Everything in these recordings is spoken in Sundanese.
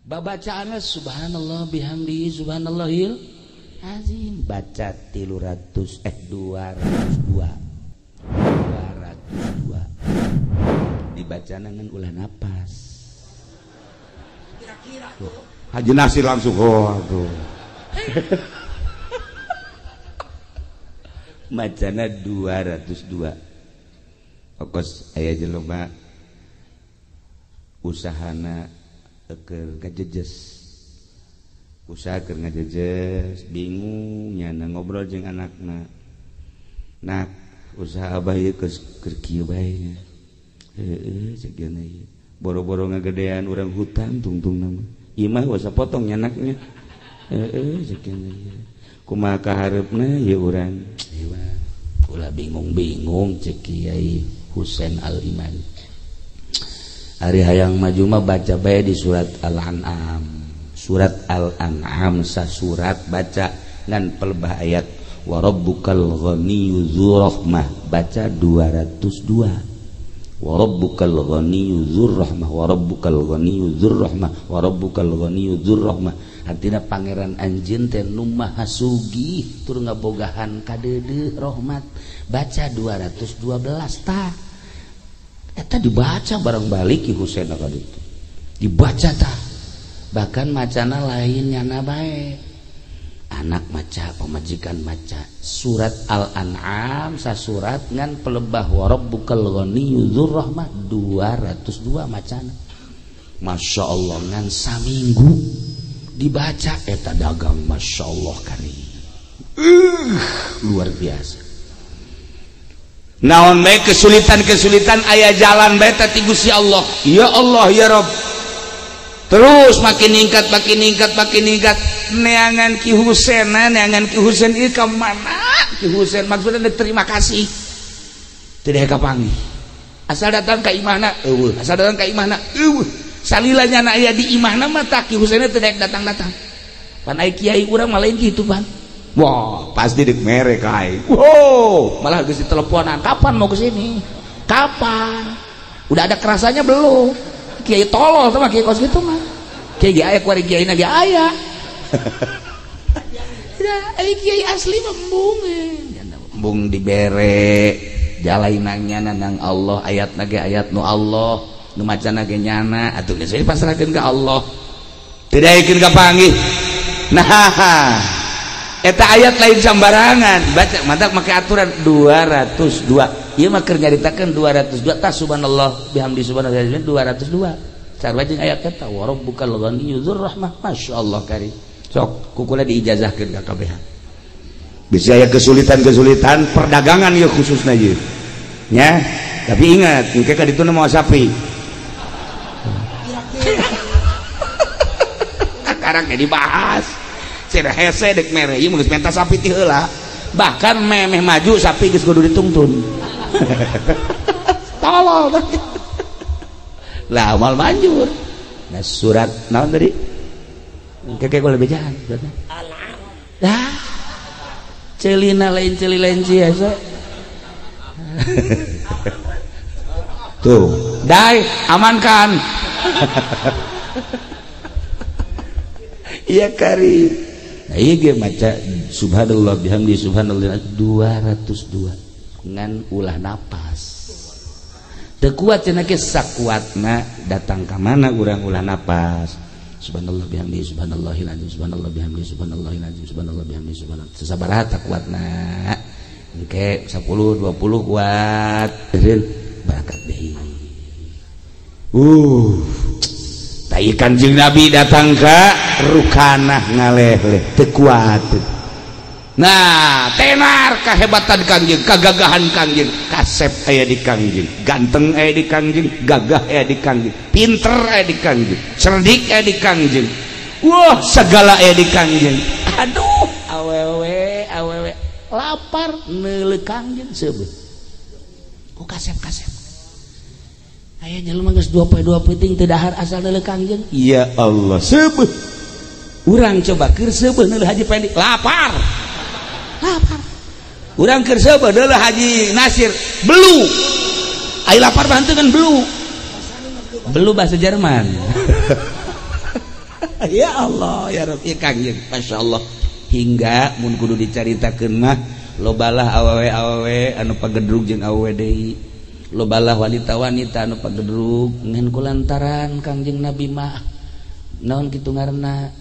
babacaanna subhanallah bihamdihi subhanallahil azim baca 202 dibaca dengan ulah napas kira-kira Haji Nasir langsung aduh macana 202 okos aya jelema usahana keur ngajejes usaha keur ngajejes bingung nyana ngobrol jeung anakna nak usaha abah ieu keur kieu bae heueuh ceuk ieu boro-boro ngagedean urang hutan tungtungna mah ieu mah wasa potong nyanaknya heueuh ceuk ieu kumaha kaharepna ieu urang ieu mah ulah bingung-bingung ceuk Kiai Husain Al-Imani hari hayang maju mah baca bae di surat Al-An'am sasurat baca ngan pelebah ayat wa rabbukal ghaniyyu dzur rahmah baca 202 wa rabbukal ghaniyyu dzur rahmah wa rabbukal ghaniyyu dzur rahmah wa rabbukal ghaniyyu dzur rahmah artina pangeran anjeun teh nu maha sugih tur ngabogahan kadeudeuh rahmat baca 212 tah eta dibaca bareng balik Ki Husein ka ditu dibaca tah bahkan macana lain nyana bae anak maca pamajikan maca surat Al-An'am sasurat ngan pelebah wa rabbukal ghaniyyu dzur rahmah 202 macana Masya Allah ngan saminggu dibaca eta dagang Masya Allah kari luar biasa naon bae kesulitan aya jalan bae teh ti Gusti Allah ya Allah ya Rabb terus makin ningkat neangan Ki Husein ieu ka mana Ki Husein maksudna terima kasih teu daek kapanggih asal datang ka imahna eueuh salila nyana aya di imahna mah tak Ki Husein teu daek datang-datang pan aya kiai urang mah lain kitu pan wah pasti dek mere kai wow malah geus diteleponan kapan mau kesini kapan udah ada kerasanya belum kiai tolol sama kiai kos gitu mah kiai aya kuari kiai na ge aya ai kiai asli embung dibere jalainangnya nang Allah ayatna ge ayat nu Allah nu macana ge nyana atuh geus pasrahkeun ka Allah teu daekeun ka panggih nah eta ayat lain sambarangan baca mantap make aturan 202 ieu mah keur nyaritakeun 202 tah subhanallah bihamdi subhanallah 202 sarua jeung ayat eta wa rabbukal ghaniyyu dzur rahmah masyaallah kari sok kukula diijazahkeun ka kabehan bisa aya kesulitan perdagangan ieu khususna ieu nya tapi ingat engke ka ditu mau sapi sekarang dibahas cina hese dek mere ieu geus menta sapi ti heula bahkan memeh maju sapi geus kudu ditungtun tolol lah amal manjur nah surat naon tadi kakek gua lebih jahan dah celina lain celi lain biasa tuh dai amankan iya kari nah iya ge maca subhanallah bihamdi subhanallah 202 ngan ulah napas teu kuat cenah ge sakuatna datang ka mana urang ulah napas subhanallah bihamdi subhanallahil azim subhanallah bihamdi subhanallahil azim subhanallah bihamdi subhanallah sabaraha tak kuatna engke 10 20 kuat eureun barakat deui tai Kanjeng Nabi datang ke Rukanah ngaleh-leh teu kuat nah tenar kahebatan Kanjeng kagagahan Kanjeng kasep aya di Kanjeng ganteng aya di Kanjeng gagah aya di Kanjeng pinter aya di Kanjeng cerdik aya di Kanjeng wah segala aya di Kanjeng aduh awewe lapar neuleuh Kanjeng seubeuh ku kasep-kasep aya jelema geus 2 peuting teu dahar asal neuleuh Kanjeng ya Allah seubeuh urang coba keur seubeuh neuleuh Haji Pendi lapar urang keur seubeuh neuleuh Haji Nasir belu ai lapar bantu kan belu bahasa Jerman Ya Allah ya Rabb ya Kangjeng Masya Allah hingga mun kudu dicaritakeun mah lobalah awewe anu pagedrug jeung awewe deui lobalah wanita-wanita anu pagedrug ngan kulantaran Kangjeng Nabi mah naon kitu ngaranna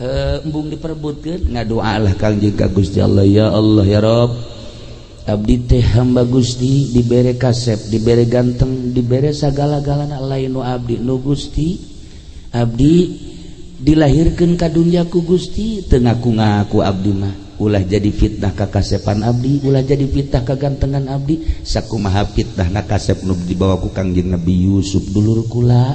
embung diperebutkeun ngadoa lah Kangjeng ka Gusti Allah ya Allah ya Rabb abdi teh hamba Gusti dibere kasep dibere ganteng dibere sagala-galana lain nu abdi nu Gusti abdi dilahirkeun ka dunya ku Gusti teu ngaku-ngaku abdi mah ulah jadi fitnah ka kasepan abdi ulah jadi fitnah ka gantengan abdi sakumaha fitnahna kasep nu dibawa ku Kangjeng Nabi Yusuf dulur kula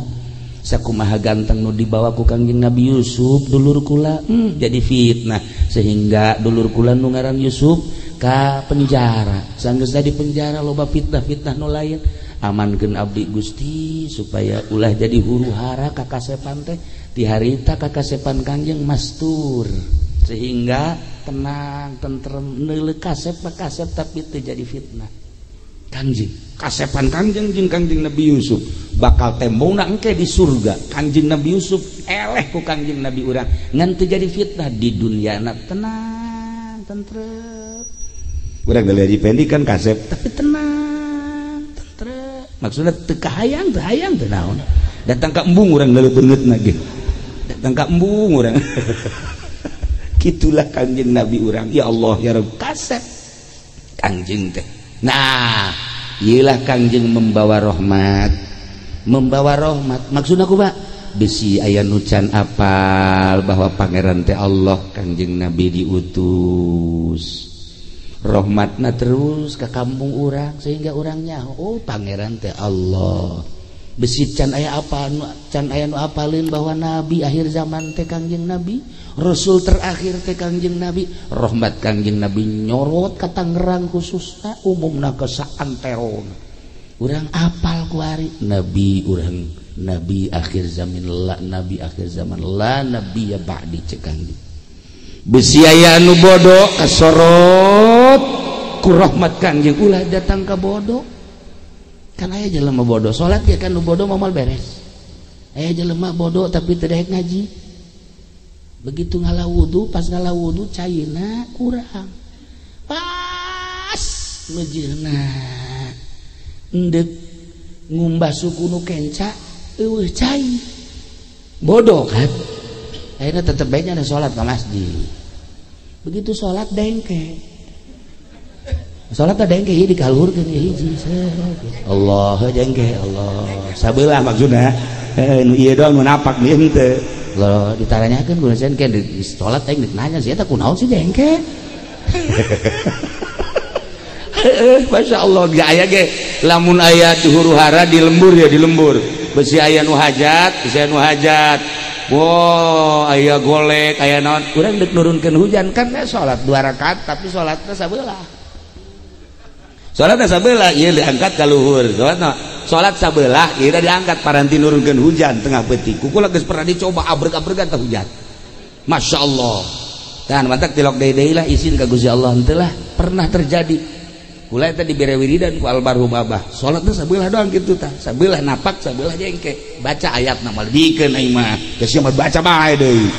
sakumaha ganteng nu dibawa ku Kangjeng Nabi Yusuf dulur kula jadi fitnah sehingga dulur kula nu ngaran Yusuf ka penjara sanggeus di penjara loba fitnah-fitnah nu lain amankeun abdi Gusti supaya ulah jadi huru hara ka kasepan teh di harita ka kasepan Kangjeng mastur sehingga tenang tentrem neuleuh kasep tapi teu jadi fitnah Kangjeng kasepan Kangjeng jeung Kangjeng Nabi Yusuf bakal tembongna engke di surga Kangjeng Nabi Yusuf eleh ku Kangjeng Nabi urang ngan teu jadi fitnah di dunyana tenang tentrem urang dari pendi kan kasep tapi tenang tentrem maksudna teu kahayang teu naon datang ka embung urang leuleuh beungeutna ge datang ka embung urang gitulah Kangjeng Nabi urang ya Allah ya Rabb kasep Kangjeng teh nah iyalah Kangjeng membawa rahmat maksudna kumaha bisi aya nu can apal bahwa pangeran teh Allah Kangjeng Nabi diutus rahmatna terus ke kampung urang sehingga urangnya oh pangeran teh Allah besi can aya apa can aya nu apalin bahwa nabi akhir zaman teh Kangjeng Nabi rasul terakhir teh Kangjeng Nabi rahmat Kangjeng Nabi nyorot ka Tangerang khususna umumna ke saantero urang apal ku ari nabi urang nabi akhir zaman la nabi ya ba'di cek Kangjeng besi aya anu bodoh kasorot ku rahmat Kangjeng ulah datang ka bodoh kan aya jelema bodoh salat ya kan nu bodoh momal beres aya jelema bodoh tapi teu daek ngaji begitu ngalah wudu pas ngalah wudu cairna kurang pas mejehna endek ngumbah suku nu kenca eueuh cai bodoh kan akhirnya tetep baiknya ada salat ke masjid begitu salat dengke salat ada dengke ieu dikalurkeun hiji Allah dengke Allah sabelah maksudna nu ieu doang nu napak ieu henteu lo ditaranyakeun ku najan ke salat aing nanya sih eta kunaon sih dengke Masya Allah aya ge lamun aya di huru hara di lembur ya di lembur besi aya nu hajat wow aya golek aya naon urang deuk nurunkeun hujan kan salat 2 rakaat tapi salatna sabelah ieu diangkat ka luhur salat sabelah ieu diangkat paranti nurunkeun hujan tengah peuting kukula geus pernah dicoba abreg-abregan teh hujan Masya Allah dan mantak tilok deui lah izin ka Gusti Allah henteu lah pernah terjadi kula eta dibere wiridan ku almarhum abah salatna sabelah doang kitu tah sabelah napak sabelah jengke baca ayatna mal dikeun aing mah geus mah baca bae deui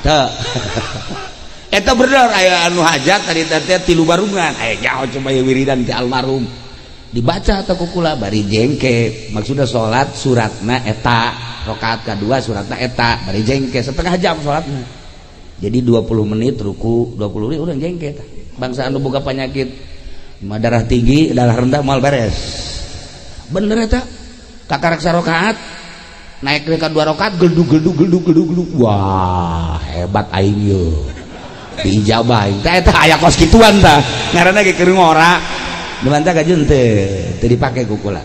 teu eta bener aya anu hajat tadi teh 3 barungan aya nyaho coba wiridan ti almarhum dibaca atau kukula bari jengke maksudna salat suratna eta rakaat kedua suratna eta bari jengke setengah jam salatna jadi 20 menit ruku 20 menit urang jengke tah bangsa anu boga penyakit darah tinggi darah rendah mal beres bener eta kakarak sarokaat naik ke 2 rakaat geldug wah hebat aing yo diijabah eta aya kos kituan tah ngaranna ge keur ngora dimanta gajeun teu dipake ku kula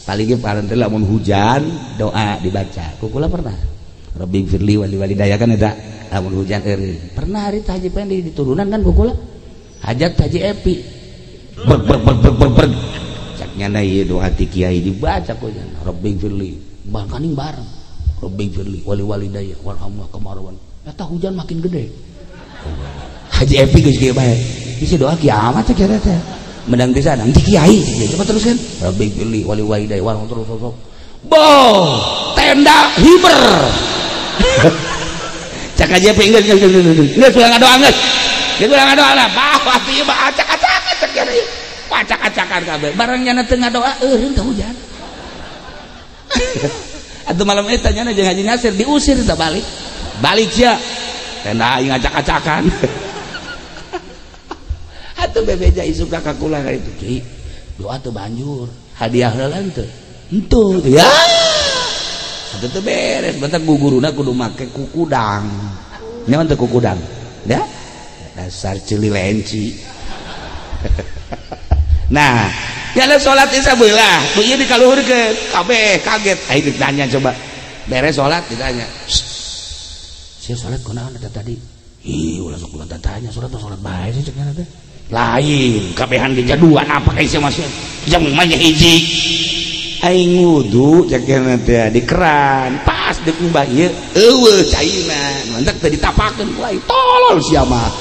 paling ge paranti lamun hujan doa dibaca ku kula pernah Rabbi firli wali walidaya kan eta lamun hujan eureun pernah hari haji pendi diturunan kan ku kula hajat haji epi ber caknya na ieu doa ti kiai dibaca ku jan Rabbi firli bangkaning bareng Rabbi firli wali walidaya warhamna kamarwan eta hujan makin gede haji epi geus kieu bae bisa doa kiamat teh kira teh mendang di sana nanti kiai coba teruskan Rabbi firli wali walidaya warhamna terus boh tenda hiber cak aja pinggir nggak sudah ngadoa nggak dia sudah ngadoa lah bahwa dia mah acak-acakan cek ya acak-acakan kabeh barangnya nanti ngadoa entah hujan atau malam itu tanya aja Haji Nasir diusir tak balik ya tenda yang acak-acakan atau bebeja isuk kakak kula itu Ki doa tuh banjur hadiah lah ente ya atau tuh beres bentar guguruna kudu make kukudang nyaman tuh kukudang ya dasar cililenci nah ya sholat isya belah begini dikaluhurkeun kabeh kaget ayo ditanya coba beres sholat ditanya saya sholat kunaon eta tadi ulah sok ulah tanya sholat bae sih cekna teh lain kabehan dijaduan apa kayak sih masih jam mah hiji aing wudu cekna teh di keran pas deuk mbah ieu eueuh caina mantep teh ditapakeun lain tolol sia mah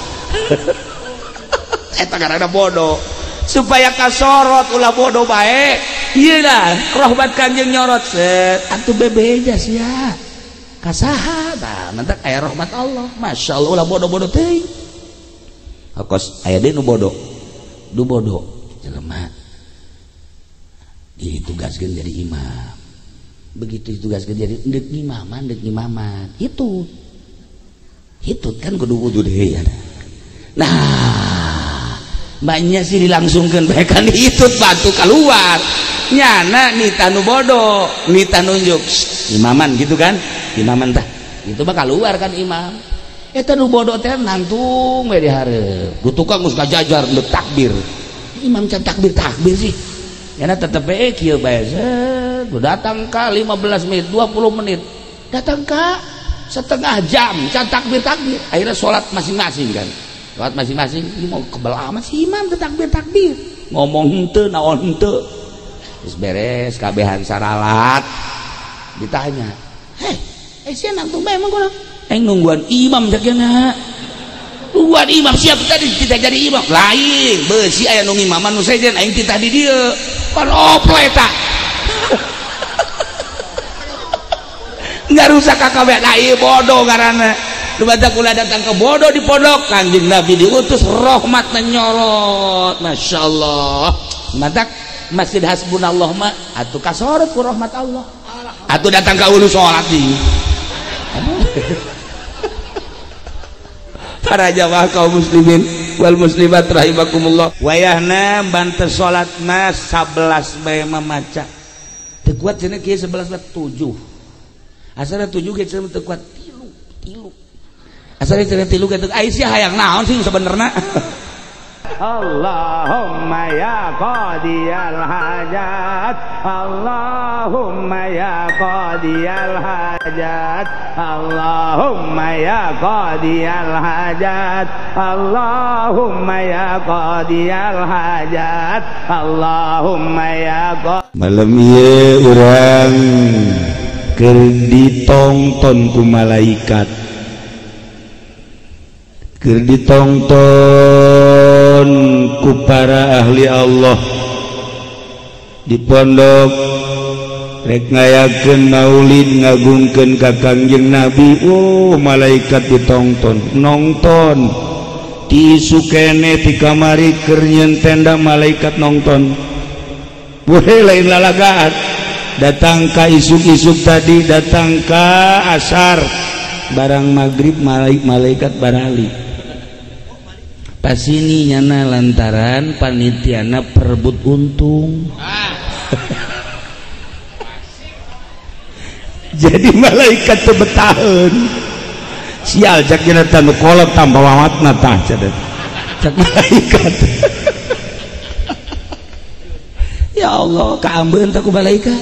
eta karana bodoh supaya kasorot ulah bodoh baik iya lah rahmat kanjeng nyorot set atuh bebeja sia kasaha tah nanti aya rahmat Allah masya Allah ulah bodoh-bodoh teh hakos aya deui nu bodoh jelema ditugaskeun jadi imam begitu ditugaskeun jadi deuk ngimaman itu kan kudu deui ya nah banyak sih dilangsungkan bahkan ditut batu keluar nyana nita nu bodoh nita nunjuk imaman gitu kan imaman tah itu mah keluar kan imam eta nu bodoh teh nantung we di hareup ku tukang geus ngajajar leuk takbir imam can takbir sih nyana tetep kieu bae datang ka 15 menit 20 menit datang ka setengah jam can takbir akhirnya sholat masing-masing kan lewat masing-masing ini mau kebelah amat si imam ke takbir ngomong henteu naon henteu terus beres kabehan saralat ditanya sia nangtung bae emang kurang nungguan imam cakna nungguan imam siap tadi kita jadi imam lain beusi aya nu ngimaman nu sejen aing titah di dieu kan opo eta nggak rusak kakak lain bodoh karena Dubata kula datang ke bodoh di pondok kanjeng Nabi diutus rahmat menyorot masya Allah mantak masjid hasbunallah mah atuh kasorot ku rahmat Allah atuh datang ke ulu sholat di para jamaah kaum muslimin wal muslimat rahimakumullah wayahna banter sholat mas 11 bae mamaca teu kuat cenah kieu 11 7 asal 7 ge cenah teu kuat tilu asal cenah tilu gitu Aisyah hayang naon sih sebenarnya Allahumma ya qadiyal hajat Allahumma ya qadiyal hajat Allahumma ya qadiyal hajat Allahumma ya qadiyal hajat Allahumma ya malam ieu urang keur ditonton ku malaikat keur ditonton ku para ahli Allah di pondok rek ngayakeun maulid ngagungkeun ka Kangjeng Nabi malaikat ditonton nongton ti isu kene ti kamari keur nyeun tenda malaikat nongton boleh lain lalagaan datang ka isuk-isuk tadi datang ka asar barang maghrib malaikat barali pas ini nyana lantaran panitiana perebut untung jadi malaikat teu betaheun sial cak cenah tanu kolot tambah wawatna tah cenah cak malaikat ya Allah kaambeun teh ku malaikat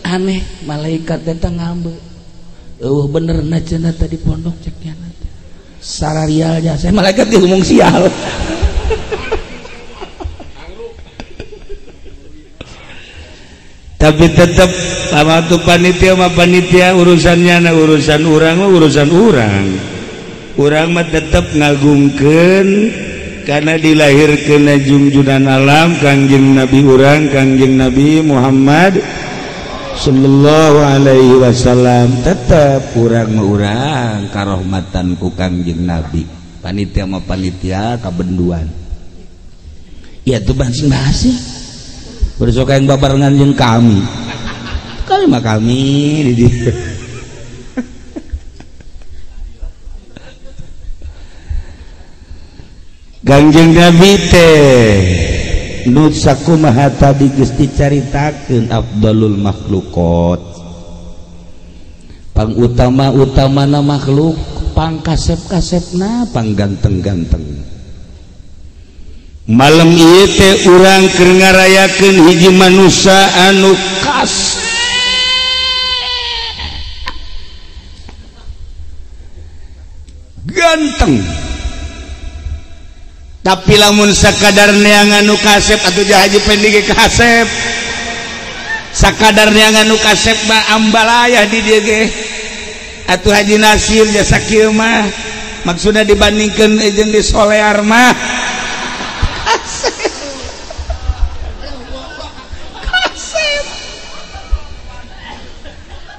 aneh malaikat datang ngambe bener na cenah tadi pondok cek nyana sararialnya saya malaikat ngomong sial tapi tetap sama tuh panitia mah panitia urusannya na urusan urang mah tetap ngagungkeun karena dilahirkeun junjunan alam Kangjeng Nabi urang Kangjeng Nabi Muhammad sallallahu alaihi wasallam. Tetep urang karahmatan ku Kangjeng Nabi. Panitia mah panitia kabenduan. Ya tuh bahasing bersoka yang babarengan jeung kami. Kami mah kami di dieu. Kangjeng Nabi teh nu sakumaha tadi geus dicaritakeun afdalul makhluqat. Pangutama-utamana makhluk, pangkasep-kasepna, pangganteng-ganteng. Malam ieu teh urang keur ngarayakeun hiji manusia anu kasep ganteng. Tapi lamun sakadar neangan nu kasep atuh haji pendike kasep. Sakadar neangan nu kasep mah ambalayah di dieu ge. Atuh haji nasir jasa kieu mah maksudna dibandingkeun jeung di solear mah kasep.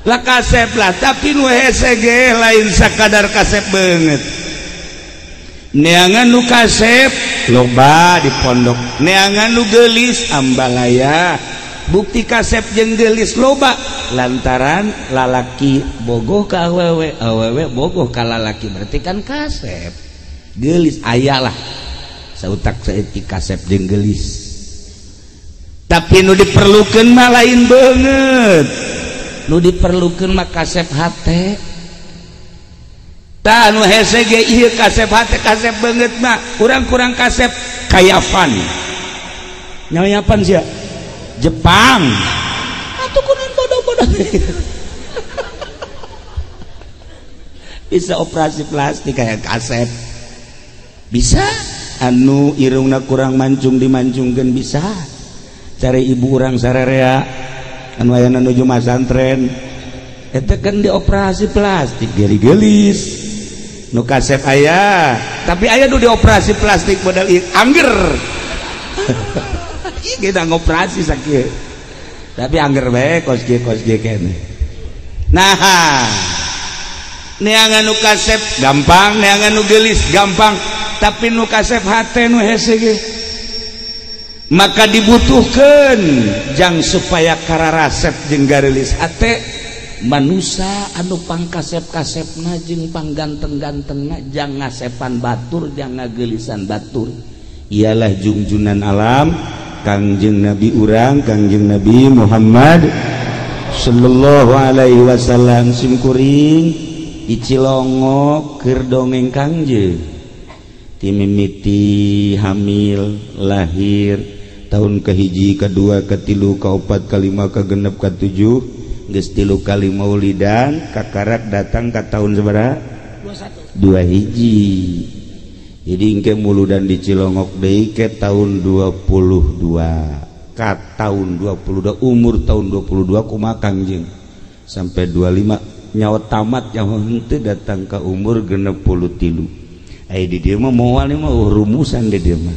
Lah kasep lah, tapi nu hese ge lain sakadar kasep beungeut. Neangan nu kasep loba di pondok, neangan nu geulis ambalaya. Bukti kasep jeung geulis loba lantaran lalaki bogoh ka awewe, awewe bogoh ka lalaki, berarti kan kasep. Geulis aya lah sautak saeutik kasep jeung geulis. Tapi nu diperlukeun mah lain beungeut. Nu diperlukeun mah kasep hate. Tah anu hese ge ieu kasep hate kasep beungeut mah kurang-kurang kasep kayapan. Nyayapan sia Jepang. Atuh kunaon bodoh-bodoh. Bisa operasi plastik kayak kasep. Bisa anu irungna kurang mancung dimancungkeun bisa. Cari ibu urang sararea anu aya nuju masantren eta kan dioperasi plastik geri geulis. Nu kasep aya, tapi aya nu dioperasi plastik modal angger. Ieu kita ngoperasi sakieu. Tapi angger bae kos ge keneh. Nah, neangan nu kasep gampang, neangan nu geulis gampang, tapi nu kasep hate nu hese ge. Maka dibutuhkeun jang supaya kararasep jeung gareulis hate. Manusia anu pangkasep-kasepna jeung pangganteng-gantengna jang ngasepan batur jang ngageulisan batur. Ialah junjunan alam Kangjeng Nabi urang Kangjeng Nabi Muhammad sallallahu alaihi wasallam. Simkuring di Cilongo keur dongeng Kangjeng ti mimiti hamil lahir tahun kahiji kadua katilu kaopat kalima kagenep katujuh geus 3 kali maulidan kakarak datang ka tahun sabaraha 21 jadi engke muludan di Cilongok deui ke tahun 22 ka tahun 22 umur tahun 22 kumaha Kangjeng sampai 25 nyawa tamat nyawa henteu datang ka umur 63 aya di dieu mah moal mah rumusan di dieu mah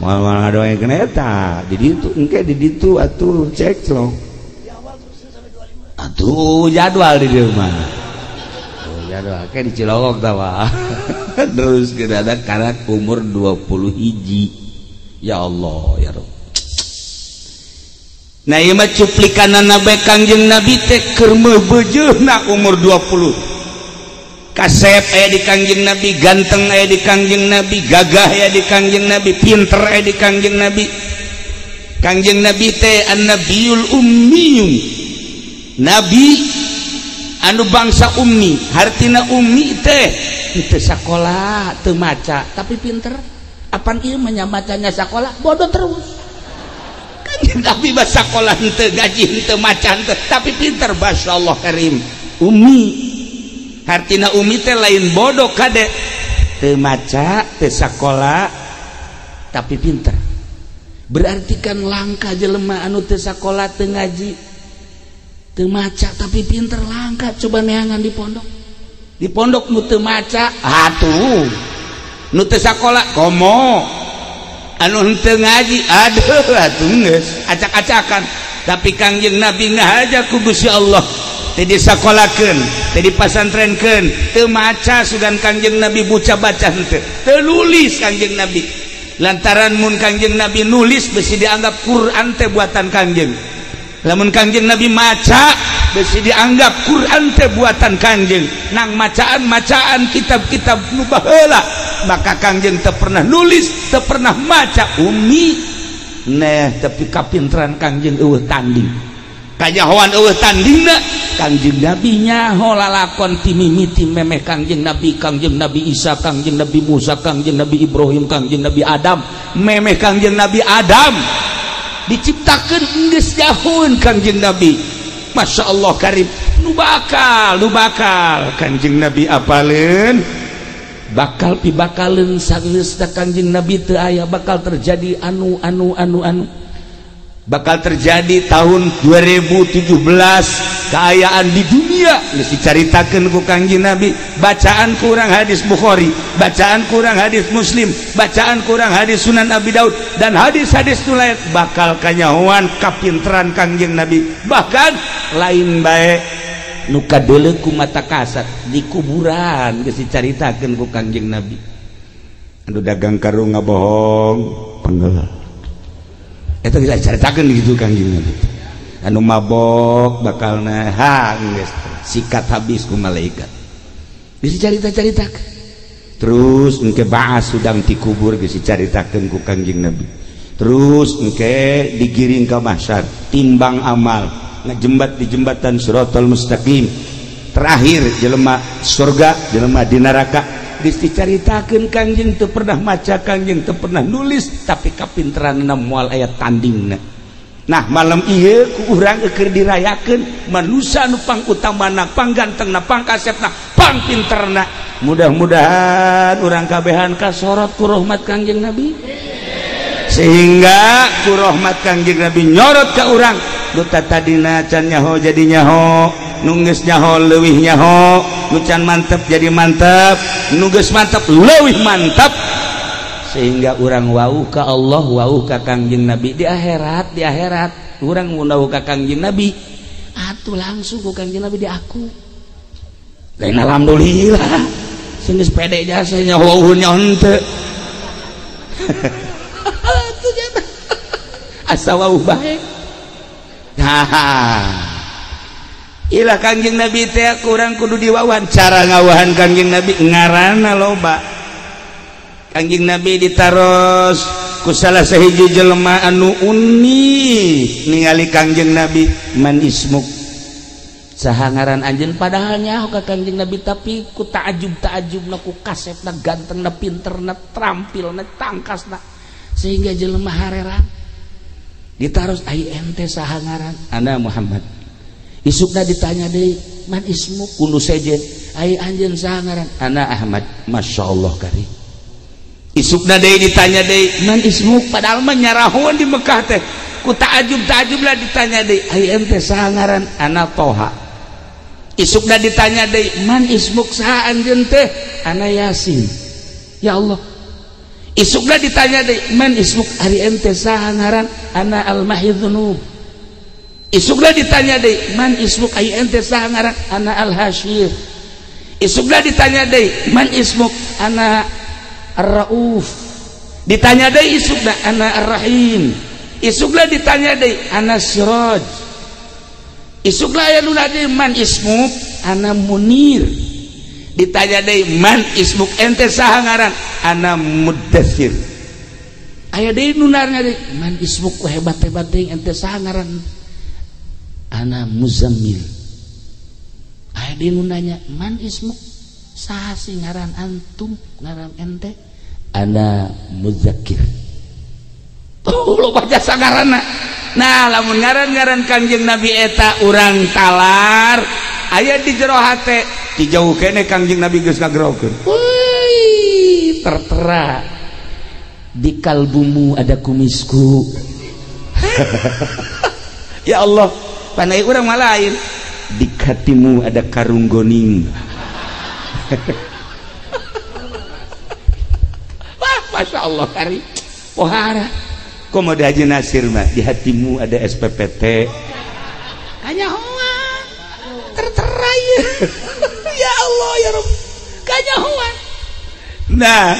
moal ngadoakeun eta jadi itu engke di ditu atuh cek celok atuh jadwal di dieu mah jadwal kayak di Cilongok tah mah terus kedadak karak umur 21 ya Allah ya Rabb. Nah ieu mah cuplikanana bae Kangjeng Nabi teh keur meubeujeuhna umur 20 kasep aya di Kangjeng Nabi, ganteng aya di Kangjeng Nabi, gagah aya di Kangjeng Nabi, pinter aya di Kangjeng Nabi. Kangjeng Nabi teh an-nabiyul ummiyun, nabi anu bangsa ummi. Hartina ummi teh teu sakola teu maca tapi pinter. Apan ieu menyamacanya sakola bodoh terus. Kangjeng Nabi mah sakola henteu gaji henteu maca henteu tapi pinter masyaallah karim. Ummi hartina umi teh lain bodoh kade teu maca teu sakola tapi pinter. Berarti kan langka jelema anu teu sakola teu ngaji teu maca tapi pinter langka. Coba neangan di pondok nu teu maca atuh nu teu sakola komo anu henteu ngaji aduh atuh geus acak-acakan tapi Kangjeng Nabi ngahaja ku Gusti Allah teu disakolakeun teu dipasantrenkeun teu maca sugan Kangjeng Nabi buca baca henteu teu nulis Kangjeng Nabi lantaran mun Kangjeng Nabi nulis besi dianggap Quran teh buatan Kangjeng lamun Kangjeng Nabi maca besi dianggap Quran teh buatan Kangjeng nang macaan kitab-kitab nu baheula maka Kangjeng teu pernah nulis teu pernah maca umi nah tapi kapinteran Kangjeng eueuh tanding kajahoan eueuh tandingna Kangjeng Nabi nyaho lalakon ti mimiti memeh Kangjeng Nabi Isa Kangjeng Nabi Musa Kangjeng Nabi Ibrahim Kangjeng Nabi Adam memeh Kangjeng Nabi Adam diciptakeun geus jahun Kangjeng Nabi Masya Allah karim nu bakal Kangjeng Nabi apaleun bakal pibakaleun sageusna Kangjeng Nabi teu aya bakal terjadi anu bakal terjadi tahun 2017 keayaan di dunia geus dicaritakeun ku Kangjeng Nabi bacaan kurang hadis Bukhari bacaan kurang hadis Muslim bacaan kurang hadis Sunan Abi Daud dan hadis-hadis nu lain bakal kanyahoan kapinteran Kangjeng Nabi bahkan lain bae nu kadeuleu ku mata kasat di kuburan geus dicaritakeun ku Kangjeng Nabi anu dagang karung ngabohong panggeuh eta geus dicaritakeun gitu Kangjeng Nabi anu mabok bakal geus sikat habis ku malaikat geus dicarita-caritakeun terus engke baas sudang ti kubur geus dicaritakeun ku Kangjeng Nabi terus engke digiring ka mahsyar timbang amal ngajembat di jembatan Shiratal Mustaqim terakhir jelema surga jelema di neraka geus dicaritakeun Kangjeng teu pernah maca Kangjeng teu pernah nulis tapi kapinteranna moal aya tandingna nah malam ieu ku urang keur dirayakeun manusia nu pangutamana panggantengna pangkasetna pangpinterna mudah-mudahan urang kabehan kasorot ku rahmat Kangjeng Nabi sehingga ku rahmat Kangjeng Nabi nyorot ka urang nu tadina can nyaho jadi nyaho nu geus nyaho leuwih nyaho nu can mantep jadi mantep nu geus mantep leuwih mantep sehingga urang wauh ka Allah wauh ka Kangjeng Nabi di akhirat urang mun wauh ka Kangjeng Nabi atuh langsung ku Kangjeng Nabi di aku lain alhamdulillah sing geus pede jasa nyaho henteu atuh jana asa wauh bae ilah Kangjeng Nabi teh kurang kudu diwawancara ngawahan Kangjeng Nabi ngaranna loba Kangjeng Nabi ditaros ku salah sahiji jelema anu unik ningali Kangjeng Nabi man ismuk saha ngaran anjeun padahal nyaho ka Kangjeng Nabi tapi ku taajub-taajubna ku kasepna gantengna pinterna trampilna tangkasna sehingga jelema hareran ditaros ai ente saha ngaran ana Muhammad isukna ditanya deui man ismuk kudu sejen ai anjeun saha ngaran ana Ahmad masyaallah karim isukna deui ditanya deui man ismuk padahal mah nyarahun di Mekah teh ku taajub lah ditanya deui ai ente saha ngaran ana Toha isukna ditanya deui man ismuk saha anjeun teh ana Yasin ya Allah isukna ditanya deui man ismuk ari ente saha ngaran ana Al-Mahidzunub isukna ditanya deui man ismuk ai ente saha ngaran ana Al-Hasyir isukna ditanya deui man ismuk ana Ar-Rauf ditanya deui isukna ana Ar-Rahim isukna ditanya deui ana Siraj isukna aya nu deui man ismuk ana Munir ditanya deui man ismuk ente saha ngaran ana Muddatsir aya deui nu narnya deui man ismuk hebat-hebat deui ente saha ngaran ana Muzammil aya deui nu nanya man ismuk saha sih ngaran antum ngaran ente ana Mudzakir lo baca sangaranna nah lamun ngaran-ngaran Kangjeng Nabi eta urang talar aya di jero hate ti jauh kene Kangjeng Nabi geus ngagrokeun weuy tertera di kalbumu ada kumisku ya Allah panai urang mah lain di hatimu ada karung goning Masya Allah kari pohara Komo di Haji Nasir mah di hatimu ada SPPT. Kanyahoan. Tertera ya. Ya Allah ya Rabb. Kanyahoan. Nah,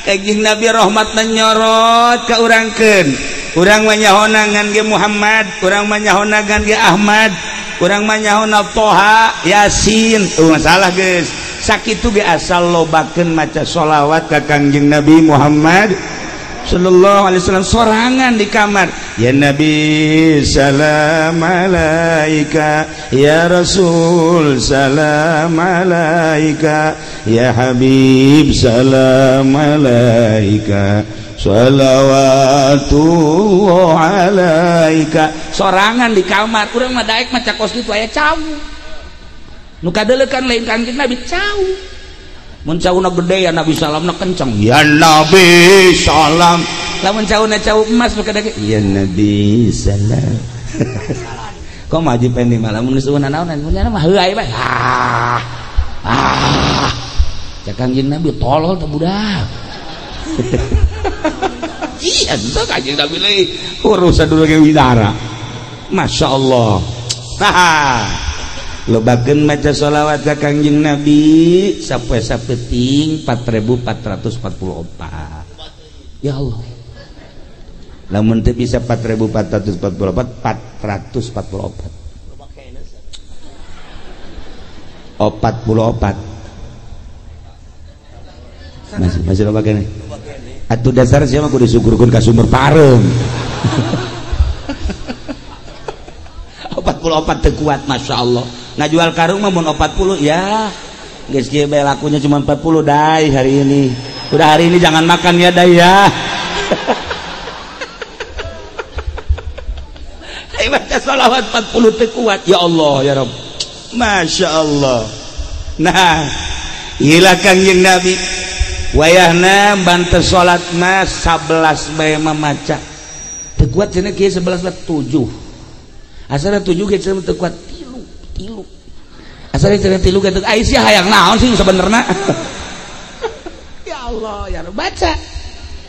Kanjeng Nabi rahmat menyorot ka urangkeun. Urang mah nyahona ngan ge Muhammad, urang mah nyahona ngan ge Ahmad, urang mah nyahona Toha, Yasin. Masalah geus. Sakitu ge asal lobakeun maca sholawat ka Kanjeng Nabi Muhammad sallallahu alaihi wasallam sorangan di kamar. Ya Nabi salam alaika, ya Rasul salam alaika, ya Habib salam alaika, salawatullah alaika. Sorangan di kamar. Urang mah daek maca kos kitu aya cau. Nu kadeulekan lain Kanjeng Nabi cau. Mun cauna gede ya Nabi salamna kenceng. Ya Nabi salam. Lamun cauna cau emas maka dake ya Nabi salam. Kok maji pending malam mun sueunan naonan mun mah heuai bae. Cak Kanjeng Nabi tolol teh budak. Iya, itu Kanjeng Nabi lagi urusan dulu ke widara. Masya Allah. Lobakeun maca sholawat ka Kanjeng Nabi sapoe sapeting 4444. Ya Allah. Lamun teu bisa 4444 444. 44. Masih loba kene. Atuh dasar siapa kudu disyukurkeun ka sumber parem. 44 teu kuat Masya Allah. Ngajual karung mah mun 40 ya. Geus kieu bae lakunya cuma 40 dai hari ini. Udah hari ini jangan makan ya dai ya. Ayo baca sholawat 40 teu kuat. Ya Allah ya Rabb. Masya Allah. Nah, ilah Kanjeng Nabi wayahna bantu salat mas 11 bae mamaca. Teu kuat cenah kieu 11 7. Asal 7 ge cenah teu kuat tilu. Asal cenah tilu ge teu Aisyah hayang naon sih sebenarnya. Ya Allah ya Rabb baca.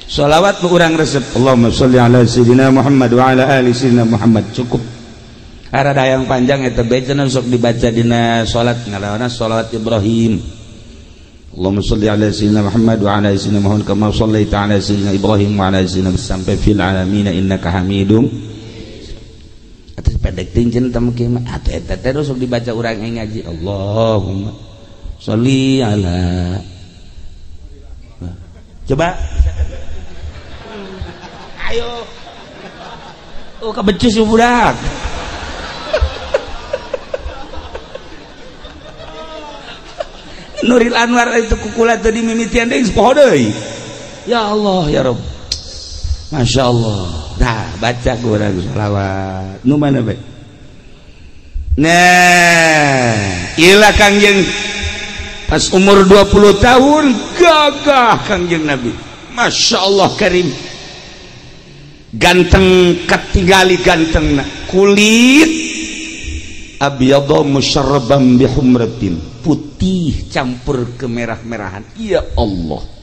Sholawat nu urang resep. Allahumma sholli ala sayyidina Muhammad wa ala ali sayyidina Muhammad. Cukup. Arada yang panjang eta bae cenah sok dibaca dina salat ngalawana sholawat Ibrahim. Allahumma sholli ala sayyidina Muhammad wa ala sayyidina Muhammad kama shallaita ala sayyidina Ibrahim wa ala sayyidina sampai fil alamin innaka Hamidum. Atas pendek tingjen tamu kieu mah atuh eta teh sok dibaca urang yang ngaji. Allahumma sholli ala. Coba. Ayo. Oh kabecus you budak. Nuril Anwar itu kukula tadi mimitian deui poho deui. Ya Allah ya Rabb. Masya Allah. Dah baca urang sholawat. Nu mana bae? Nah, ilah Kangjeng pas umur 20 tahun gagah Kangjeng Nabi. Masya Allah karim. Ganteng ketinggali gantengna. Kulit abyadha musyarraban bihumratin. Putih campur kemerah-merahan. Ya Allah.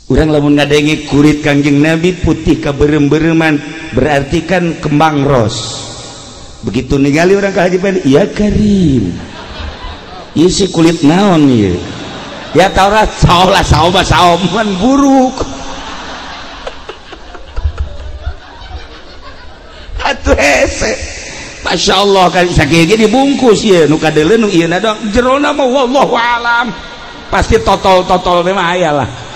Urang lamun ngadenge kulit Kangjeng Nabi putih kaberem-bereman berarti kan kembang ros. Begitu ningali orang ka Haji Pandi, ya karim. Ieu si kulit naon ieu? Ya Taurat saolah saoman buruk. Atuh hese. Masya Allah kan sakieu ge dibungkus ieu nu kadeuleun nu ieu na dong jerona mah wallahu alam. Pasti totol-totol mah aya lah.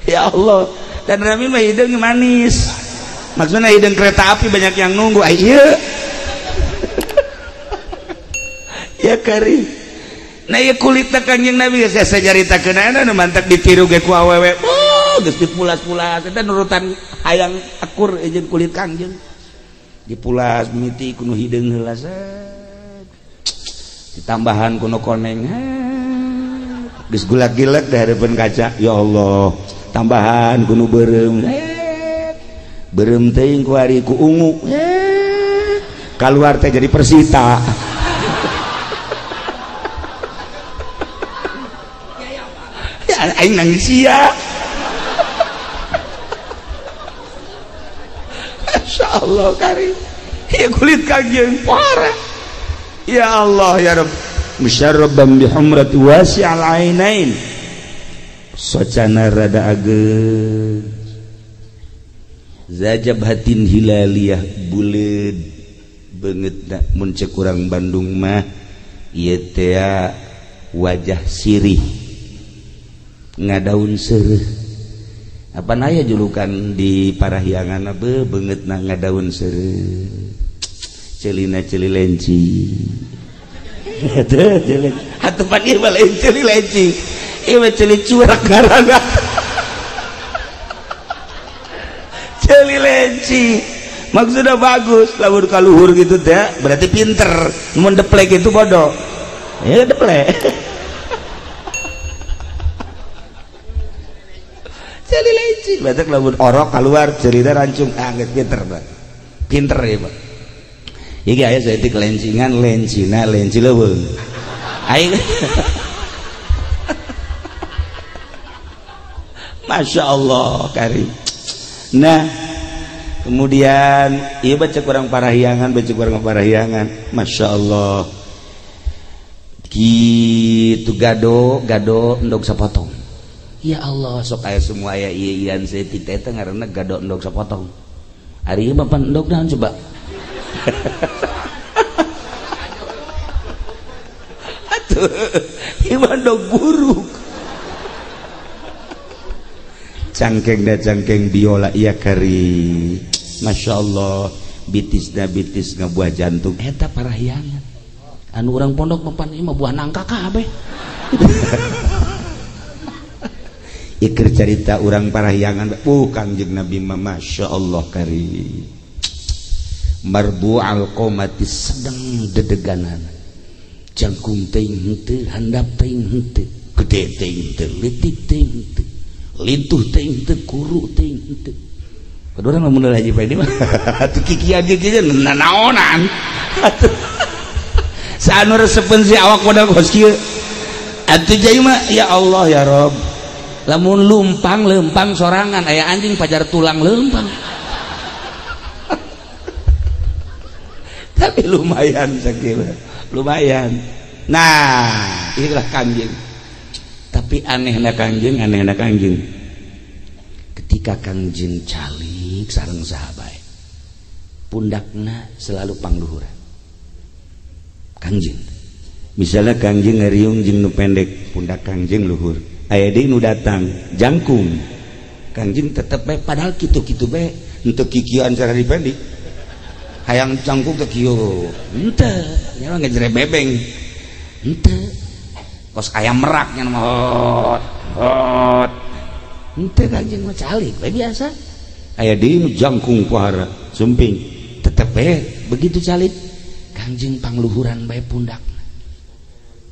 Ya Allah. Dan Rami mah hideung manis. Maksudnya hideung kereta api banyak yang nunggu. Ieu. Ya karim. Nah ieu kulitna Kangjeng Nabi geus sajaritakeun aya nu mantak ditiru ge ku awewe. Geus dipulas-pulas eta nurutan hayang akur jeung kulit Kangjeng. Dipulas mimiti kuno hideung heula set. Ditambahan kuno koneng. Geus gulag-gilag da hareupeun kaca. Ya Allah, tambahan kuno beureum. Beureum teuing ku ari ku ungu. Kaluar teh jadi Persita. Ya aing nangis sia. Masya Allah karim ya kulit kanjeng parah ya Allah ya Rabb musyarraban bihumrat wasi'al ainain socana rada ageun zajabhatin hilaliyah buleud beungeutna mun cek urang Bandung mah ieu teh wajah sirih ngadaun seureuh apa naya julukan di parahyangan be beungeutna ngadaun seureuh celina celi lenci teu celi atuh pan ieu mah lain celi lenci ieu mah celi curak ngaranna celi lenci maksudnya bagus lamun kaluhur gitu teh berarti pinter mun deplek itu bodoh ya deplek celi lenci berarti lamun orok keluar celina rancung geus pinter ya Pak iki aya saeutik lencingan lencina lenci leuweung aing Masya Allah karim nah kemudian iya baca kurang parahyangan Masya Allah gitu gado endog sapotong ya Allah sok aya semua aya ieu saeutik teh ngaranna gado endog sapotong ari ieu mah endog naon coba atuh ieu mah endog buruk cangkeng biola iya kari Masya Allah bitis ngabuah jantung eta parahyangan anu urang pondok mempan ieu mah buah nangka kabeh ikir cerita urang parahyangan Kangjeng Nabi mah Masya Allah kari marbu alqomati sedang dedeganan jangkung teuing henteu handap teuing henteu gede teuing henteu leutik teuing henteu lintuh teuing teu kuru teuing henteu kadurang lamun Haji Paidi mah atuh kikian nanaonan atuh saanu resepen si awak modal kos kieu atuh jadi mah ya Allah ya Rob lamun lempang sorangan aya anjing pajar tulang lempang tapi lumayan sakieu lumayan nah inilah Kangjeng tapi anehna Kangjeng ketika Kangjeng calik sareng sahabat pundakna selalu pangluhuran Kangjeng misalnya Kangjeng ngariung jeung nu pendek pundak Kangjeng luhur aya deui nu datang jangkung Kangjeng tetep bae padahal kitu-kitu bae henteu kikieuan cara dipendi hayang jangkung teh kieu henteu nya mah ngejere bebeng henteu kos aya meraknya mah hot henteu Kangjeng mah calik bae biasa aya deui nu jangkung pohara sumping tetep bae begitu calik Kangjeng pangluhuran bae pundak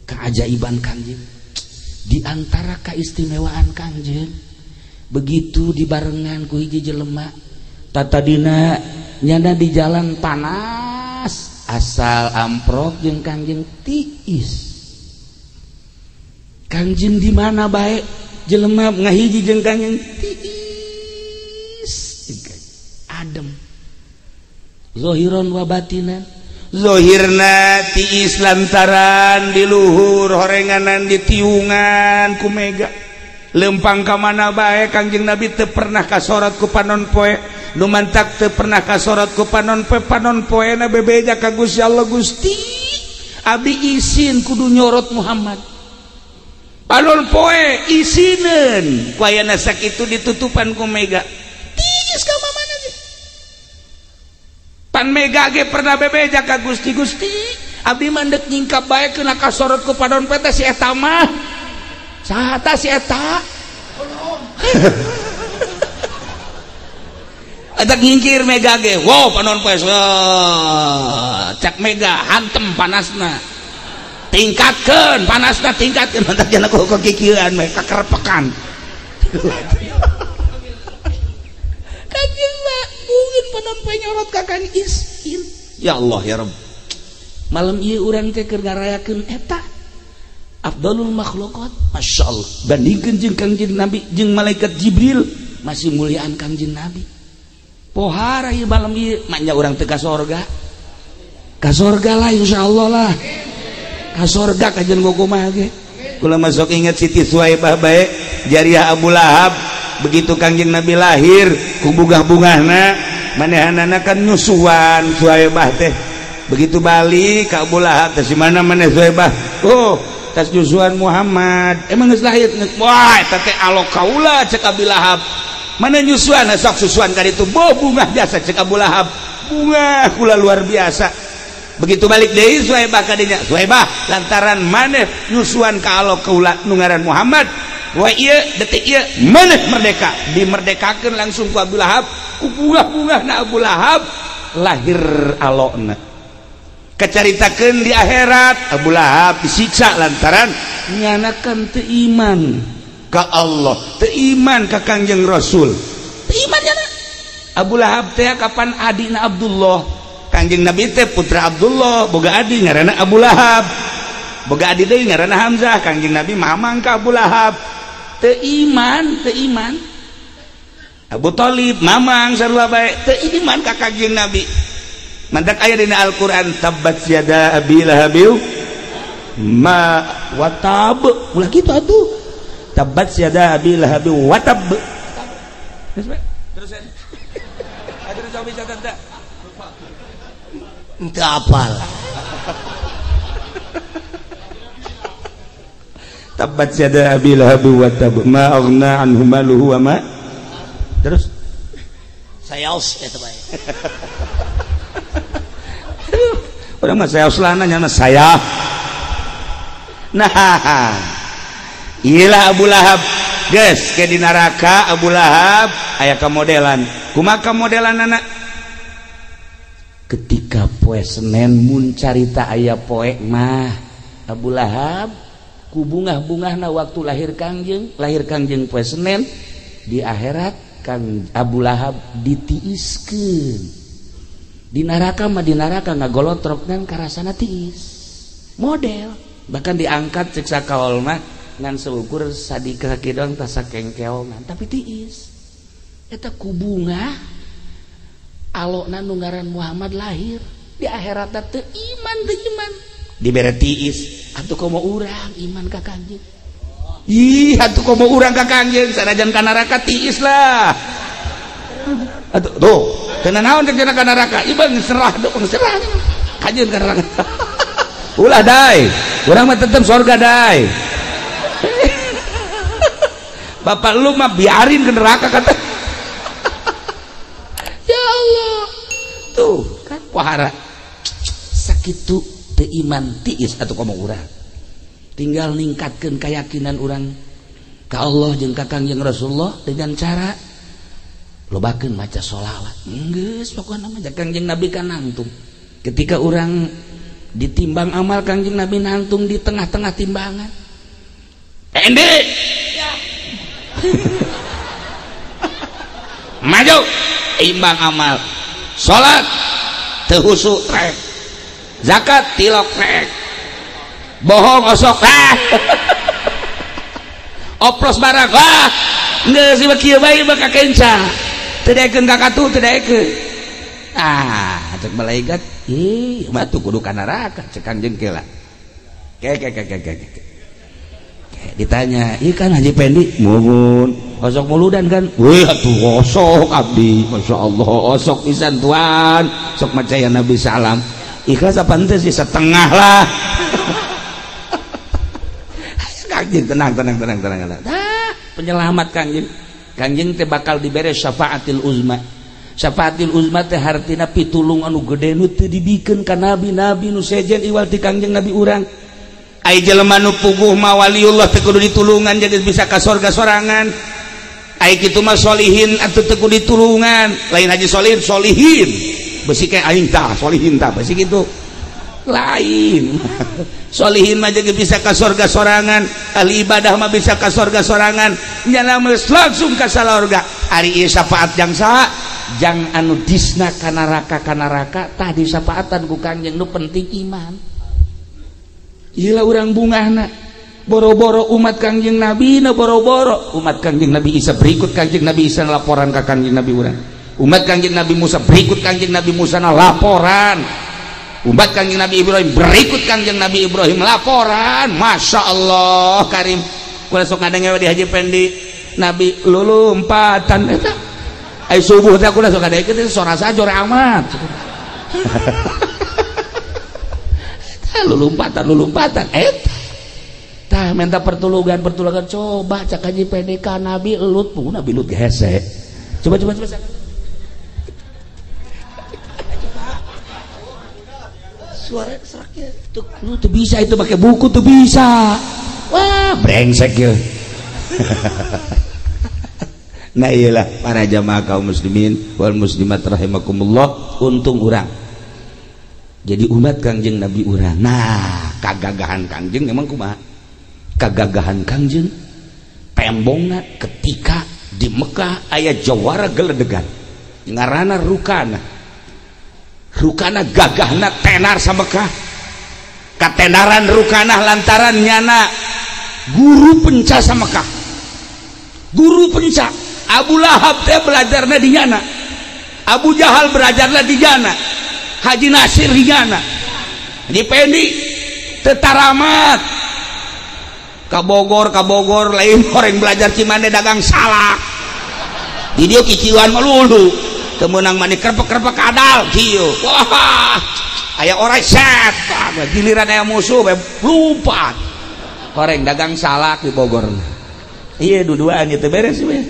keajaiban Kangjeng di antara keistimewaan Kangjeng begitu dibarengan ku hiji jelema tatadina nyana di jalan panas asal amprok jeung Kangjeng tiis Kangjeng di mana bae jelema ngahiji jeung Kangjeng tiis adem zahiron wa batinan zohirna tiis lantaran di luhur horenganan di tiungan ku mega lempang ka mana bae Kangjeng Nabi teu pernah kasorot ku panon poe nu mantak teu pernah kasorot ku panon poe na bebeja ka Gusti Allah Gusti abdi isin kudu nyorot Muhammad panon poe isineun ku aya sakitu ditutupan ku mega tiis ka mana ge pan mega ge pernah bebeja ka Gusti abdi mandek nyingkap bae kena kasorot ku panon poe teh si eta mah saha ta si eta eta ngingkir mega ge wow panon poe cak mega hantem panasna tingkatkeun panasna tingkatkeun mantak jana ku kikieuan we kakerepekan Kangjeng mah mungkin panon poe nyorot ka Kang Isin ya Allah ya Rabb malam ieu urang teh keur ngarayakeun eta afdalul makhluqat Masya Allah bandingkeun jeung Kangjeng Nabi jeung malaikat Jibril masih muliaan Kangjeng Nabi pohara ieu malam ieu manya urang teu ka sorga. Ka sorga lah insyaallah lah. Ka sorga kajian kumaha ge. Kula masuk ingat Siti Suwaibah bae jariah Abu Lahab begitu Kangjeng Nabi lahir ku bungah-bungahna manehanana kan nyusuan Suwaibah teh. Begitu balik ka Abu Lahab teh simana maneh Suwaibah? Oh, tas nyusuan Muhammad. Emang geus lahir? Wah, eta teh alok kaula cek Abi Lahab. Mana nyusuan sok susuan ka ditu. Boh bungah jasa cek Abu Lahab. Bunga kula luar biasa. Begitu balik deui Suwaibah ka dinya. Suwaibah lantaran maneh nyusuan ka alok kaula nu ngaran Muhammad. Wah ieu detik ieu maneh merdeka. Dimerdekakeun langsung ku Abu Lahab. Ku bungah-bungahna Abu Lahab lahir alokna. Kacaritakeun di akhirat Abu Lahab disiksa lantaran nyanakan teu iman ka Allah, teu iman ka Kangjeng Rasul. Teu iman nya Abu Lahab teh kapan adina Abdullah. Kangjeng Nabi teh putra Abdullah, boga adi ngaranna Abu Lahab. Boga adi deui ngaranna Hamzah. Kangjeng Nabi mamang ka Abu Lahab. Teu iman, teu iman. Abu Thalib mamang sarua bae teu iman ka Kangjeng Nabi. Mantak aya dina Al-Qur'an tabbat yada abi lahabil ma watab. Ulah kitu atuh. Tabbat yada abi lahabil watab. Terus ada jawab bisa tanda. Ente apal. Tabbat yada abi lahabil watab ma aghna anhu maluhu wa ma. Terus Sayaos eta bae. Orang mah saya uslana nyana saya. Nah, iyalah Abu Lahab. Geus ke di neraka Abu Lahab aya kamodelan. Kumaha kamodelan anak? Ketika poe Senen mun carita aya poe mah Abu Lahab ku bungah-bungahna waktu lahir Kangjeng poe Senen di akhirat Kang Abu Lahab ditiiskeun. Di neraka mah di neraka ngagolotroknan karasana tiis model bahkan diangkat cek sakaol mah ngan seukur sadika kidong tasa kengkeongan tapi tiis eta ku bunga alokna nu ngaran Muhammad lahir di akhirat teu iman dibere tiis atuh komo urang iman ka Kangjeng ih atuh komo urang ka Kangjeng sanajan ka neraka tiis lah atuh tuh kena naon teh kana neraka iban serah deung serah kajeun ka neraka ulah dai urang mah tetep surga dai bapak lu mah biarin ke neraka kata ya Allah tuh kan pohara sakitu teu iman tiis atuh komo urang tinggal ningkatkeun keyakinan urang ka Allah jeung ka Kangjeng Rasulullah dengan cara lobakeun maca sholawat geus pokona mah Kangjeng Nabi kan nangtung ketika orang ditimbang amal Kangjeng Nabi nangtung di tengah-tengah timbangan ende ya. Maju imbang amal sholat teu husuk rek zakat tilok rek bohong osok oplos barang geus ieu kieu bae mah kencang tedaikeun ka katu tedaikeun cek malaikat ih mah tuh kudu ka neraka cek Kangjeng kela ke ditanya ieu kan Haji Pendi mumun osok muludan kan weh atuh osok abdi masyaallah osok pisan tuan sok macaya Nabi salam ikhlas apa henteu sih setengah lah Kangjeng tenang penyelamat Kangjeng teh bakal dibere syafaatil uzma. Syafaatil uzma teh hartina pitulung anu gede nu teu dibikeun ka nabi-nabi nu sejen iwal ti Kangjeng Nabi urang. Ai jelema nu puguh mah waliullah teu kudu ditulungan jadi bisa ka sorga sorangan. Ai kitu mah solihin atuh teu kudu ditulungan. Lain haji solihin, solihin. Besi kae aing tah, solihin tah besi kitu. Lain solihin mah jadi bisa ke surga sorangan ahli ibadah mah bisa ke surga sorangan nyana langsung ke surga ari ieu syafaat jang saha jang anu disna ka neraka tah disafaatan ku Kangjeng nu penting iman ieu urang bungahna boro-boro umat Kangjeng Nabi na boro-boro umat Kangjeng Nabi Isa berikut Kangjeng Nabi Isa laporan ka Kangjeng Nabi urang umat Kanjeng Nabi Musa berikut Kanjeng Nabi Musa laporan, umat Kanjeng Nabi Ibrahim berikut Kanjeng Nabi Ibrahim laporan. Masya Allah karim kulah sok ngadenge di Haji Pendi Nabi lulumpatan eta ai subuh teh kulah sok ngadenge teh sora sajor amat eta lulumpatan eta tah minta pertulungan coba cak Haji Pendi ka Nabi Lut pun Nabi Lut hese coba suara seraknya tuh bisa itu pakai buku tuh bisa. Wah brengsek ya. Nah iyalah para jamaah kaum muslimin wal muslimat rahimakumullah, untung urang jadi umat Kangjeng Nabi urang. Nah kagagahan Kangjeng memang kumaha, kagagahan Kangjeng tembongna ketika di Mekah aya jawara geledegan ngaranna Rukana gagahna tenar sa Mekah, katenaran Rukana lantaran nyana guru penca sa Mekah, guru penca. Abu Lahab teh belajarna di nyana, Abu Jahal belajarna di nyana, Haji Nasir di nyana, Haji Pendi tetaramat ka Bogor lain orang belajar Cimande dagang salak di dieu kiciuan melulu temenang mani kerpek kadal kieu. Wah aya orang set giliran aya musuh lupa orang dagang salak di Bogor. Iya duduan itu beres we.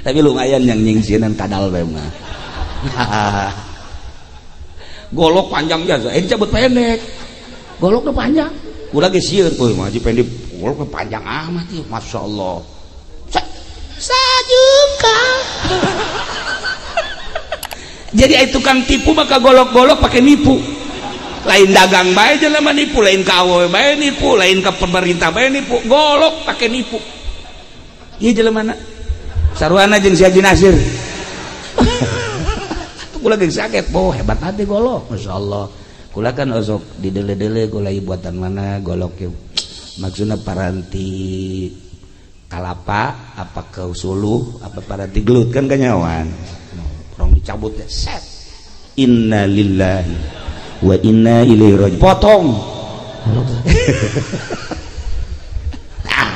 Tapi lumayan yang nyingsinan kadal we mah. Golok panjang biasa cabut pendek, goloknya panjang udah ge sieun euy mah Haji Pendi goloknya panjang amat ieu Masya Allah sajuka. Jadi itu tukang tipu maka golok-golok pakai nipu, lain dagang bae jelema nipu, lain ka awewe bae nipu, lain ka pemerintah bae nipu, golok pakai nipu. Ieu jelemana saruana jeung si Haji Nasir. Kula geus saget, oh hebat hati golok, Masya Allah. Kula kan osok didele-dele golai buatan mana golok yuk. Maksudna paranti kalapa apa ke suluh apa paranti gelut kan kanyawan. Orang dicabut ya set. Inna lillahi wa inna ilaihi raji'un. Potong. Nah,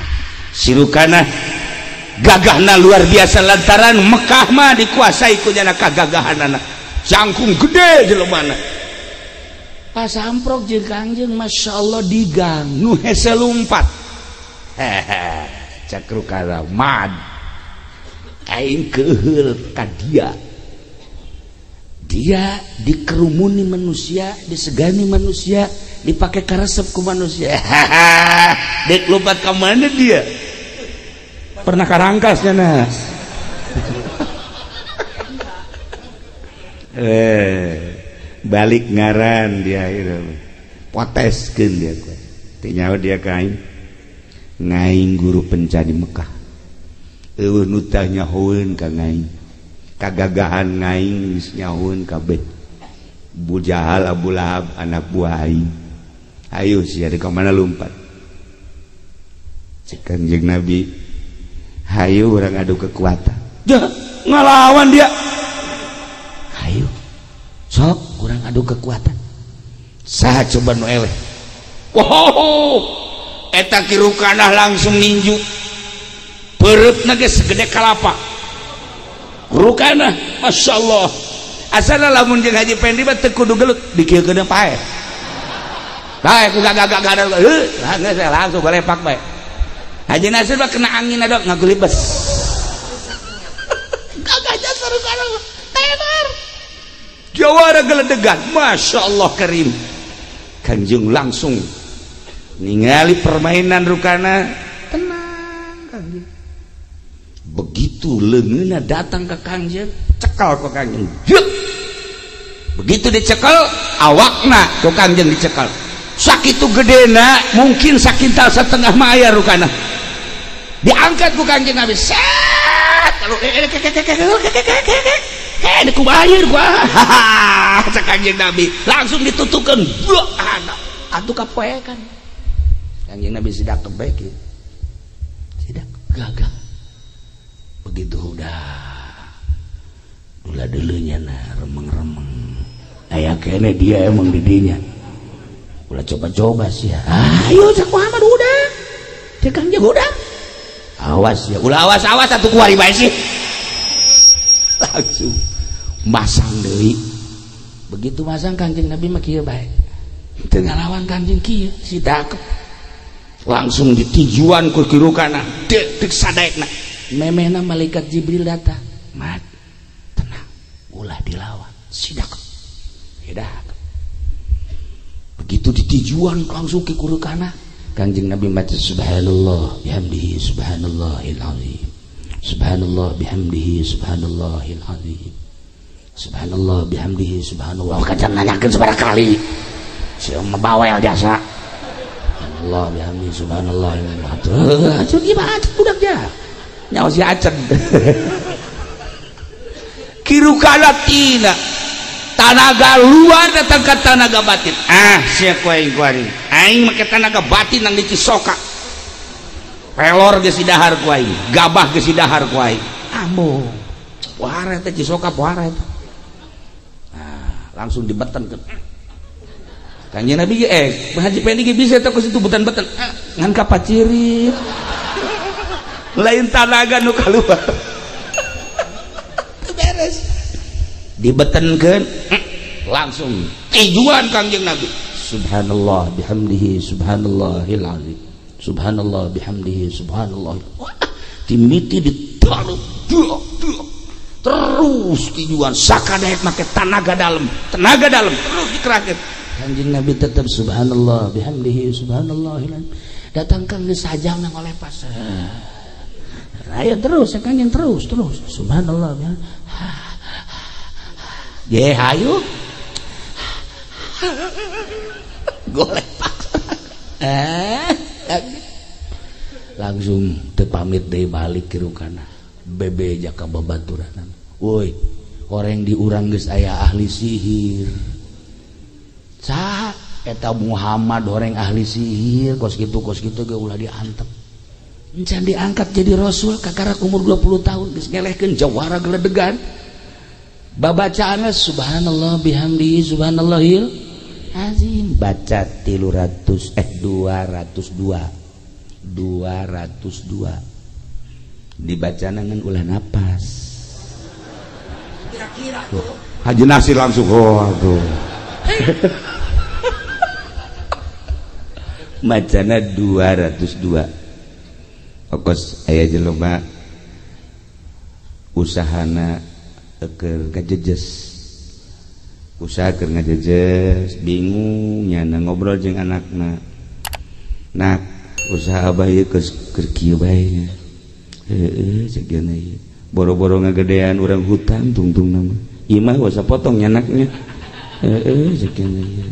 sirukana gagahna luar biasa lantaran Mekah mah dikuasai ku jana kagagahanana. Jangkung gede jelemana. Pas amprok jeung Kangjeng Masya Allah digang nu hese lumpat. Cakrukara mad aing keheul ka dia dikerumuni manusia, disegani manusia, dipakai karesep ku manusia. Dek lompat ka mana dia? Pernah karangkas cenah. Balik ngaran dia itu poteskeun dia tinyawa dia kain ngaing guru penca di Mekah eueuh nu tah nyahoeun ka ngaing kagagahan ngaing geus nyahoeun kabeh Abu Jahal Abu Lahab anak buah aing ayo sia di ka mana lompat cek Kanjeng Nabi hayu urang adu kekuatan jah ngalawan dia hayu sok kurang adu kekuatan saha coba nu eleh wow eta Rukana langsung ninju pereutna ge segede kalapa Rukana Masya Allah asana lamun jeung Haji Pendi mah teu kudu gelut dikiekeun pae bae ku gagak langsung balepak bae Haji Nasir mah kena angin ada ngagulibes gagahnya Rukana tenar jawara geledegan Masya Allah karim Kanjeng langsung ningali permainan Rukana tenang Kanjeng begitu leungeunna datang ke Kanjeng cekal ke Kanjeng begitu dicekal awakna ke Kanjeng dicekal sakitu gedena mungkin sakintal setengah maya Rukana diangkat ku Kanjeng Nabi set kalau ini kubayar gua cek Kanjeng Nabi langsung ditutukan atuh kapoekan Kanjeng Nabi sidak kebeki sidak gagah begitu udah ulah dulunya remeng-remeng aya kene dia emang didinya ulah coba-coba sih ya. Ayo cak Muhammad udah cek Kangjeng udah awas ya ulah awas atuh kuari bae sih langsung masang deui begitu masang Kangjeng Nabi mah kieu bae teu ngalawan Kangjeng kieu si dakep langsung ditijuan ku kirukana deuk sadaekna memehna malaikat Jibril datang mat tenang ulah dilawan si dakep begitu ditijuan langsung ke kirukana Kangjeng Nabi maca subhanallah bihamdihi subhanallahil azim subhanallah bihamdihi subhanallahil azim subhanallah bihamdihi subhanallah kacan nanyakeun sabaraha kali si mabawel jasa subhanallah bihamdihi subhanallahil azim aja gimana budak ja nyawa si acen kirukana tina tanaga luar datang ke tanaga batin siap kuaing aing make tanaga batin nang di Cisoka pelor geus dahar kuaing gabah geus dahar kuaing ambo pohara teh Cisoka pohara teh langsung dibetenkeun Kanjeng Nabi Haji Pendi ge bisa teh ku situ beten-beten ngan kapacirit lain tanaga nu kaluar beres dibetenkeun langsung tijuan Kangjeng Nabi subhanallah bihamdihi subhanallahil azim subhanallah bihamdihi subhanallah timiti ditaruh terus tijuan sakadaek make tenaga dalam terus dikerahkeun Kangjeng Nabi tetap subhanallah bihamdihi subhanallahil azim datang ke sajang nang oleh pas ayo terus Kangjeng terus subhanallah ye hayu golek paksa langsung teu pamit deui balik ke rukana bebe jaka babaturan woi orang di urang geus aya ahli sihir saha eta Muhammad orang ahli sihir kos kitu ge ulah diantep encan diangkat jadi rasul kakarak umur 20 tahun geus ngelehkeun jawara geledegan babacaannya subhanallah bihamdihi subhanallahil azim baca 202 dibaca dengan ulah napas kira-kira Haji Nasir langsung aduh bacana 202 pokos aya jelema usahana keur ngajejes usaha keur ngajejes bingung nyana ngobrol jeung anakna nak usaha abah ieu keur kieu bae heueuh ceuk ieu boro-boro ngagedean urang hutan tungtungna mah ieu mah wasa potong nyanaknya heueuh ceuk ieu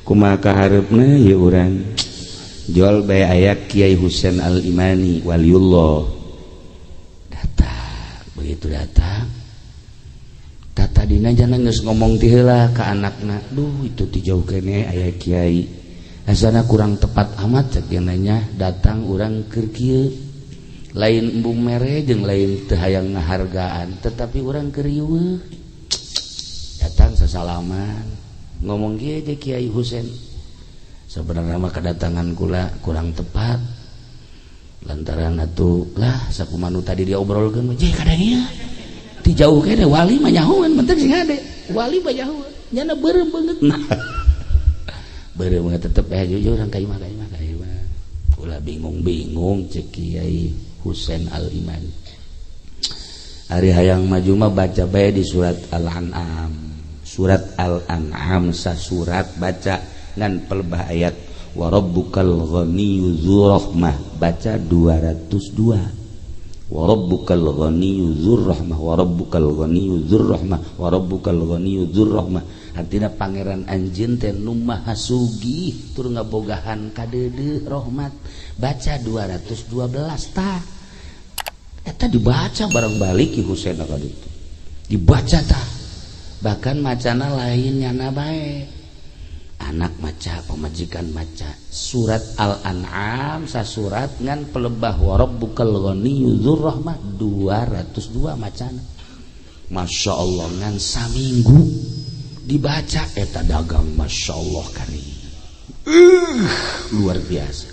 kumaha kahareupna ieu urang jual bae aya Kiai Husain Al-Imani waliullah datang begitu datang tata dina jana geus ngomong ti heula ka anakna duh itu ti jauh kene aya kiai asana kurang tepat amat cek nanya datang urang keur kieu lain embung mere jeung lain teu hayang ngahargaan tetapi urang keur riweuh datang sasalaman ngomong kieu teh Kiai Husain sebenarnya mah kedatangan kula kurang tepat lantaran atuh lah sakumanu tadi diobrolkeun je kadania ti jauh kene wali mah nyahoan mentek sing ade wali mah nyahoan nyana beureum beungeut beureum beungeut tetep jujur urang ka imah ulah bingung cek Kiai Husain Al-Imani ari hayang maju mah baca bae di surat Al-An'am sasurat baca ngan pelebah ayat wa rabbukal ghaniyyu dzurrahmah baca 202 wa rabbukal ghaniyyu dzurrahmah wa rabbukal ghaniyyu dzurrahmah wa rabbukal ghaniyyu dzurrahmah artina pangeran anjeun teh nu maha sugih tur ngabogahan kadeudeuh rahmat baca 212 tah eta dibaca bareng balik Ki Husain ka ditu dibaca tah bahkan macana lain nyana bae anak maca pamajikan maca surat Al-An'am sasurat ngan pelebah warabbukal ghaniyyu dzurrahmah 202 macana Masya Allah ngan saminggu dibaca eta dagang Masya Allah kali luar biasa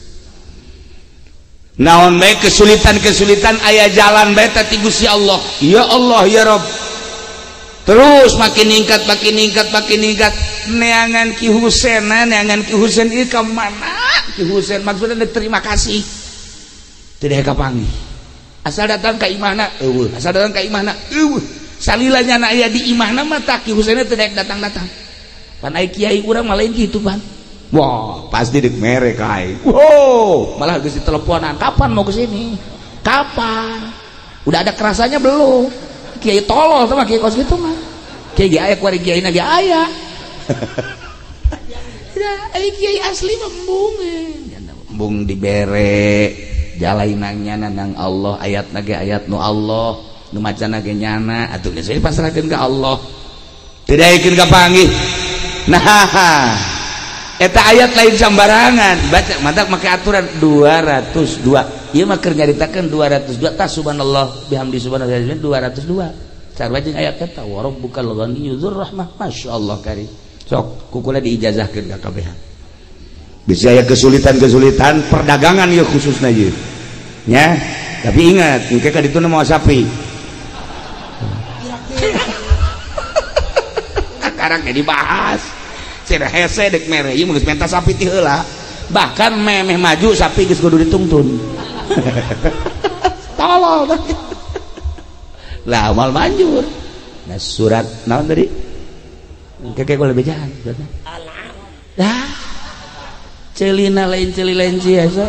naon bae kesulitan aya jalan bae ti Gusti Allah ya Allah ya Rabb terus makin ningkat neangan Ki Husein ieu ka mana Ki Husein maksudna terima kasih teu daya kapanggih asal datang ka imahna eueuh salila nyana aya di imahna mah tak Ki Husein teu daya datang pan aya kiai urang mah lain kitu pan wah pasti deuk mere kae wow malah geus diteleponan kapan mau ke sini kapan udah ada kerasanya belum kiai tolol sama kiai kos gitu mah kiai aya kuari kiai na ge aya kiai asli embung dibere jalainangnya nang Allah ayatna ge ayat nu Allah nu macana ge nyana atuh geus pasrahkeun ka Allah teu daekeun ka panggih nah eta ayat lain sambarangan baca mantap make aturan 202 ieu mah keur nyaritakeun 202 tah subhanallah bihamdi subhanallah 202 sarua jeung ayat eta warabbukal ghaniyyu dzurrahmah masyaallah karim sok kukula diijazahkeun ka kabehan bisa aya kesulitan perdagangan ieu khususna ieu nya tapi ingat engke ka ditu mau sapi sekarang dibahas cenah hese dek mere ieu geus menta sapi ti heula bahkan memeh maju sapi geus kudu ditungtun tolol lah amal manjur nah surat naon tadi kakek gue lebih jahan dah celina lain celi lain biasa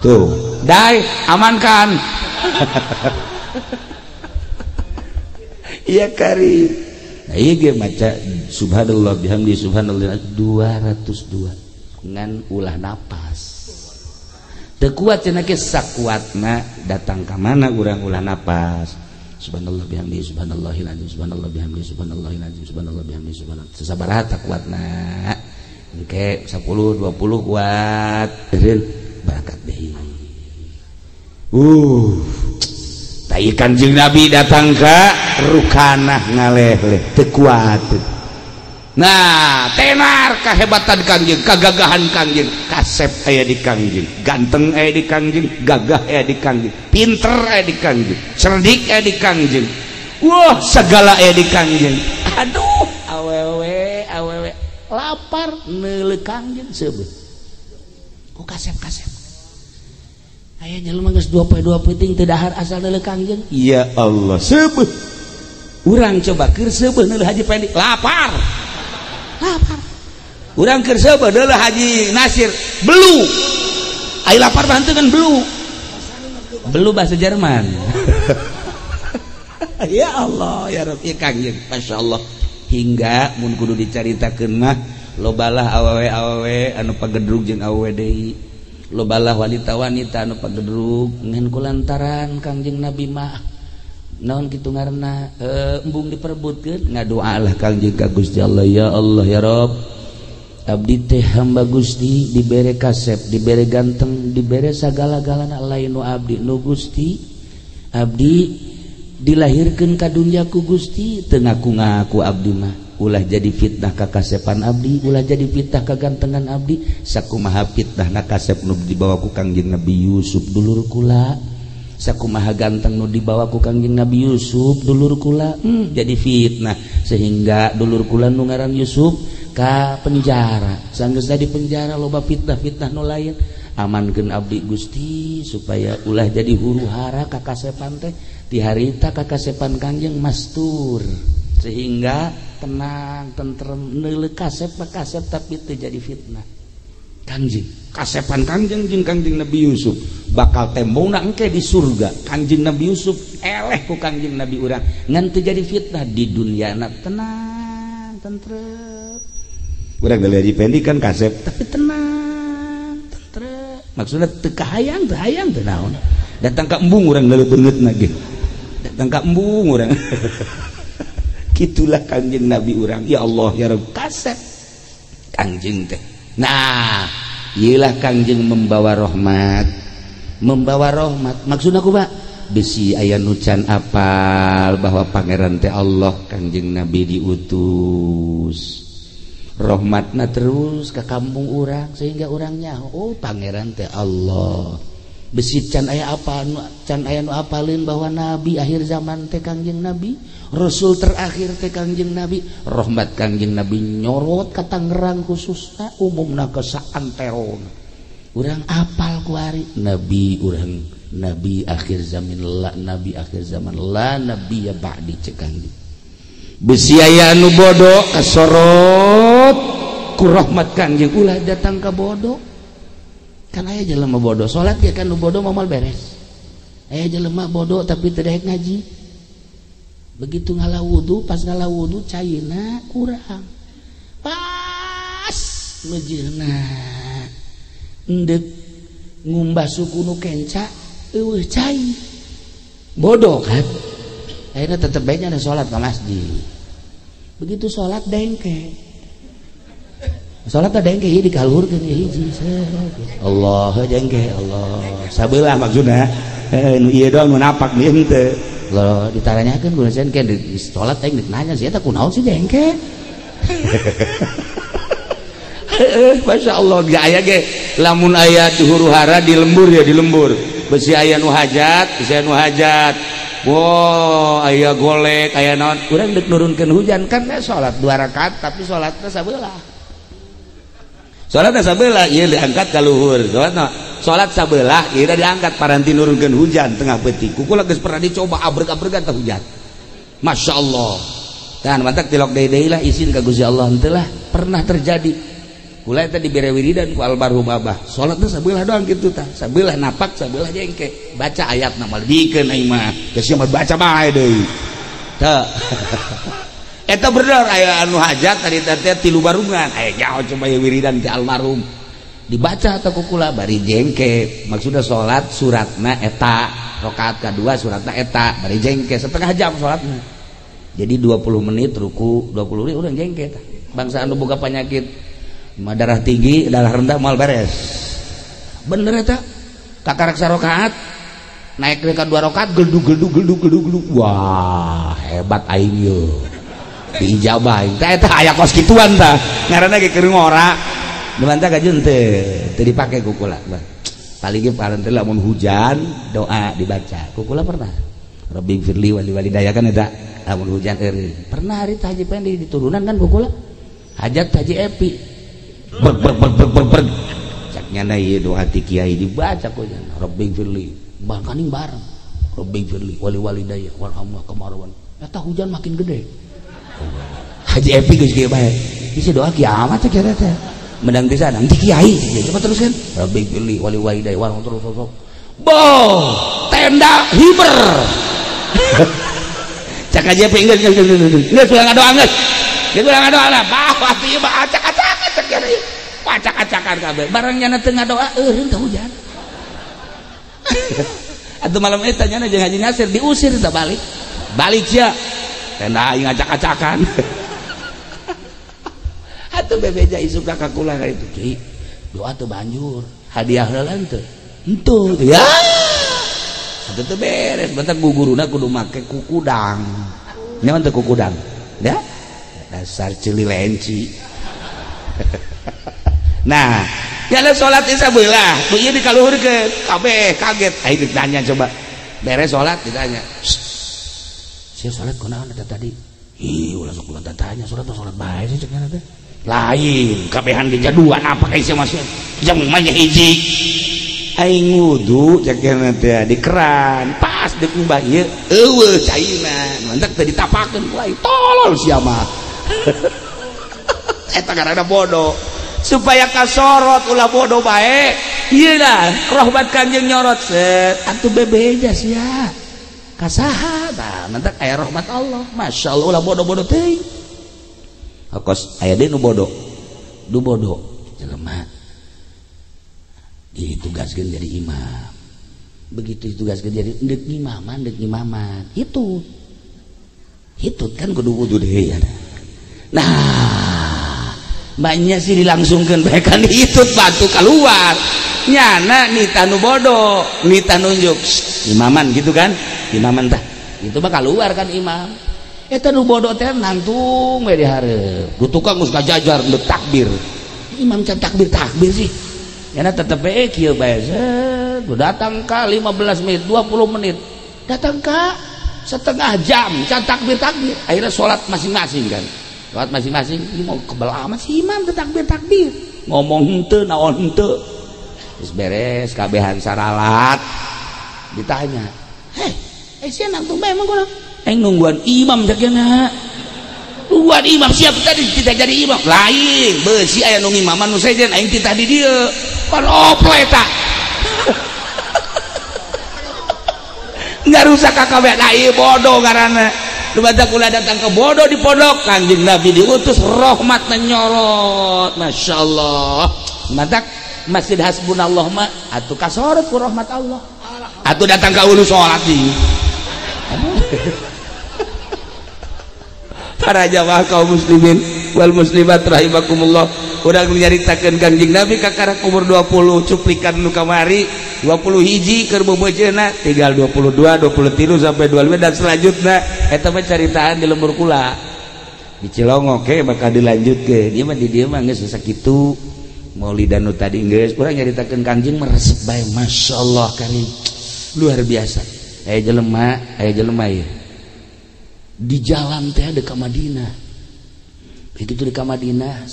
tuh dai amankan iya karim nah iya dia maca subhanallah bihamdi subhanallah 202 ngan ulah napas teu kuat cenah ge sakuatna datang ka mana urang ulah napas subhanallah bihamdi subhanallahil azim subhanallah bihamdi subhanallahil azim subhanallah bihamdi subhanallah sabaraha tak kuatna engke 10 20 kuat eureun barakat deui tai Kanjeng Nabi datang ka rukanah ngaleh-leh teu kuat nah tenar kahebatan Kangjeng kagagahan Kangjeng kasep aya di Kangjeng ganteng aya di Kangjeng gagah aya di Kangjeng pinter aya di Kangjeng cerdik aya di Kangjeng wah segala aya di Kangjeng aduh awewe lapar neuleuh Kangjeng seubeuh ku kasep aya jelema geus 2 peuting teu dahar asal neuleuh Kangjeng ya Allah seubeuh urang coba keur seubeuh neuleuh Haji Pendi lapar urang keur seubeuh deuleuh Haji Nasir belu ai lapar bantu kan belu bahasa Jerman ya Allah ya Rabb ya Kangjeng masyaallah hingga mun kudu dicaritakeun mah lobalah awewe anu pagedrug jeung awewe deui lobalah wanita-wanita anu pagedrug ngan kulantaran Kangjeng Nabi mah naon kitu ngaranna embung diperebutkeun ngadoalah Kangjeng ka Gusti Allah ya Rabb abdi teh hamba Gusti dibere kasep dibere ganteng dibere sagala-galana lain nu abdi nu Gusti abdi dilahirkeun ka dunya ku Gusti teu ngaku-ngaku abdi mah ulah jadi fitnah ka kasepan abdi ulah jadi fitnah ka gantengan abdi sakumaha fitnahna kasep nu dibawa ku Kangjeng Nabi Yusuf dulur kula sakumaha ganteng nu dibawa ku Kangjeng Nabi Yusuf dulur kula jadi fitnah sehingga dulur kula nu ngaran Yusuf ka penjara sanggeus di penjara loba fitnah nu lain amankeun abdi Gusti supaya ulah jadi huru hara ka kasepan teh ti harita ka kasepan Kangjeng mastur sehingga tenang tentrem neuleuh kasep tapi teu jadi fitnah Kangjeng kasepan Kangjeng jeung Kangjeng Nabi Yusuf bakal tembongna engke di surga Kangjeng Nabi Yusuf eleh ku Kangjeng Nabi urang ngan teu jadi fitnah di dunyana tenang tentrem urang dari Haji Pendi kan kasep tapi tenang tentrem maksudna teu kahayang teu naon datang ka embung urang leuleuh beungeutna ge datang ka embung urang Gitulah Kangjeng Nabi urang. Ya Allah ya Rabb kasep Kangjeng teh. Nah, iyalah Kangjeng membawa rahmat. Membawa rahmat. Maksud aku Pak, besi aya nucan apal bahwa pangeran teh Allah Kangjeng Nabi diutus. Rahmatna terus ke kampung urang sehingga urangnya oh pangeran teh Allah. Besi can aya apa can aya nu apalin bahwa nabi akhir zaman teh Kangjeng Nabi, rasul terakhir teh Kangjeng Nabi. Rahmat Kangjeng Nabi nyorot ka Tangerang khususna umumna ke saantero. Urang apal ku ari nabi urang nabi akhir zaman la nabi akhir zaman la nabi ya ba'di cek Kangjeng. Besi aya anu bodoh kasorot ku rahmat Kangjeng ulah datang ka bodoh. Kan aya jelema bodoh salat ge kan nu bodoh momal beres. Aya jelema bodoh tapi teu daek ngaji. Begitu ngalah wudu pas ngalah wudu caina kurang. Pas mejehna endek ngumbah suku nu kenca eueuh cai. Bodoh kan? Akhirnya tetep baiknya ada sholat ke masjid. Begitu sholat dengke. Sholat ada dengke di kalur kan hiji. Allah dengke Allah. Sabelah maksudnya. Iya doang menapak nih ente. Kalau ditaranyakan gue nasihan kan di sholat aing nanya sih. Aku naon sih dengke. Masya Allah gak aya ge. Lamun aya di huru hara di lembur ya di lembur. Besi aya nu hajat, besi aya nu hajat. Wow, aya golek, aya naon. Urang dek nurunkeun hujan kan salat 2 rakaat tapi salatna sabelah. Salatna sabelah ieu diangkat ka luhur. Salat sabelah ieu diangkat paranti nurunkeun hujan tengah peuting. Kukula geus pernah dicoba abreg-abregan teh hujan. Masya Allah. Dan mantak tilok deui lah izin ka Gusti Allah henteu lah pernah terjadi. Kula eta dibere wiridan ku almarhum Abah. Salatna sabelah doang kitu tah. Sabelah napak, sabelah jengke. Baca ayatna mah dikeun aing mah. Geus mah baca bae deui. Teu. Eta bener aya anu hajat tadi teh 3 barungan. Aya nyaho coba wiridan ti almarhum. Dibaca teh ku kula bari jengke. Maksudna salat suratna eta, rakaat kadua suratna eta, bari jengke setengah jam salatna. Jadi 20 menit ruku, 20 menit urang jengke tah. Bangsa anu boga penyakit darah tinggi, darah rendah mal beres. Bener eta. Kakarak sarokaat naik ke 2 rakaat geldug. Wah, hebat aing ye. Diijabah. Eta aya kos kituan tah. Ngaranna ge keur ngora. Dimanta gajeun teu dipake ku kula. Paling ge paranti lamun hujan doa dibaca. Ku kula pernah. Rabbi firli wali walidayah kan eta. Lamun hujan eureun. Pernah hari Haji Pendi diturunan kan ku kula. Hajat Haji Epi. Ber caknya na ieu doa ti kiai dibaca ku nya Rabbi firli bangkaning bareng Rabbi firli wali walidayah warhamna kamarwan eta hujan makin gede. Haji Epi geus kieu bae bisa doa kiamat teh kira teh mendang pisan ti kiai coba teruskan Rabbi firli wali walidayah warhamna terus boh tenda hiber cak Haji Epi geus ulah ngadoa geus ulah ngadoa lah bahwa ti mah acak-acak pacak-acakan kabeh barangnya tengah doa eureun teh hujan atuh malam eta nya jeung Haji Nasir diusir teh balik sia tenda aing acak-acakan atuh bebeja isuk ka kula ka itu Ki doa teh banjur hadiah heula teu henteu ya atuh teh beres bentar guguruna kudu make kukudang nyaon teh kukudang ya dasar cililenci. Nah, ya sholat isya belah, tuh iya dikaluhurkeun, kabeh kaget. Ayo ditanya coba, beres sholat ditanya, saya sholat kunaon eta tadi? Ih, ulah sok ulah tanya sholat bae sih cekna teh. Lain, kabehan di jaduan apa kayak sih masih jam mah hiji. Aing wudu cekna teh di keran, pas di kumbah ieu, eueuh caina, mantep teh ditapakeun ku aing, tolol sia mah. Eta karena bodoh supaya kasorot ulah bodoh baik iya lah rahmat Kangjeng nyorot set atuh bebeja sia kasaha tah nanti aya rahmat Allah Masya Allah ulah bodoh-bodoh teh kos aya deui nu bodoh jelema ditugaskeun jadi imam begitu ditugaskeun jadi endek ngimaman itu hitut kan kudu wudu deui. Nah mbaknya sih dilangsungkan bae kan hitut batu keluar nyana nita nu bodoh nita nunjuk imaman gitu kan imaman tah itu mah keluar kan imam eta nu bodoh teh nantung we di hareup ku tukang geus ngajajar nu takbir imam can takbir sih nyana tetep we kieu bae ku datang ka 15 menit 20 menit datang ka setengah jam can takbir akhirnya sholat masing-masing kan sholat masing-masing ini mau kebal amat si imam ke takbir ngomong henteu naon henteu terus beres kabehan saralat ditanya sia nangtung bae emang kurang nungguan imam sakena nungguan imam siap tadi kita jadi imam lain beusi aya nu imaman nu sejen aing titah di dieu pan opo eta nggak rusak kakak lain bodoh karena lu baca kula datang ke bodoh di pondok Kanjeng Nabi diutus rahmat menyorot Masya Allah mantak Masjid Hasbunallah mah atuh kasorot ku rahmat Allah atuh datang ke ulu sholat di para jamaah kaum muslimin wal muslimat rahimakumullah urang nyaritakeun Kanjeng Nabi kakarak umur 20 cuplikan nu kamari 20 hiji keur bebejeuna tinggal 22 23 sampai 25 dan selanjutnya eta mah caritaan di lembur kula di Cilongok ke bakal dilanjutkeun ieu mah di dieu mah geus sakitu maulidan nu tadi geus urang nyaritakeun Kanjeng meresep bae masyaallah karim luar biasa aya jelema ieu di jalan teh ada ke Madinah begitu di Madinah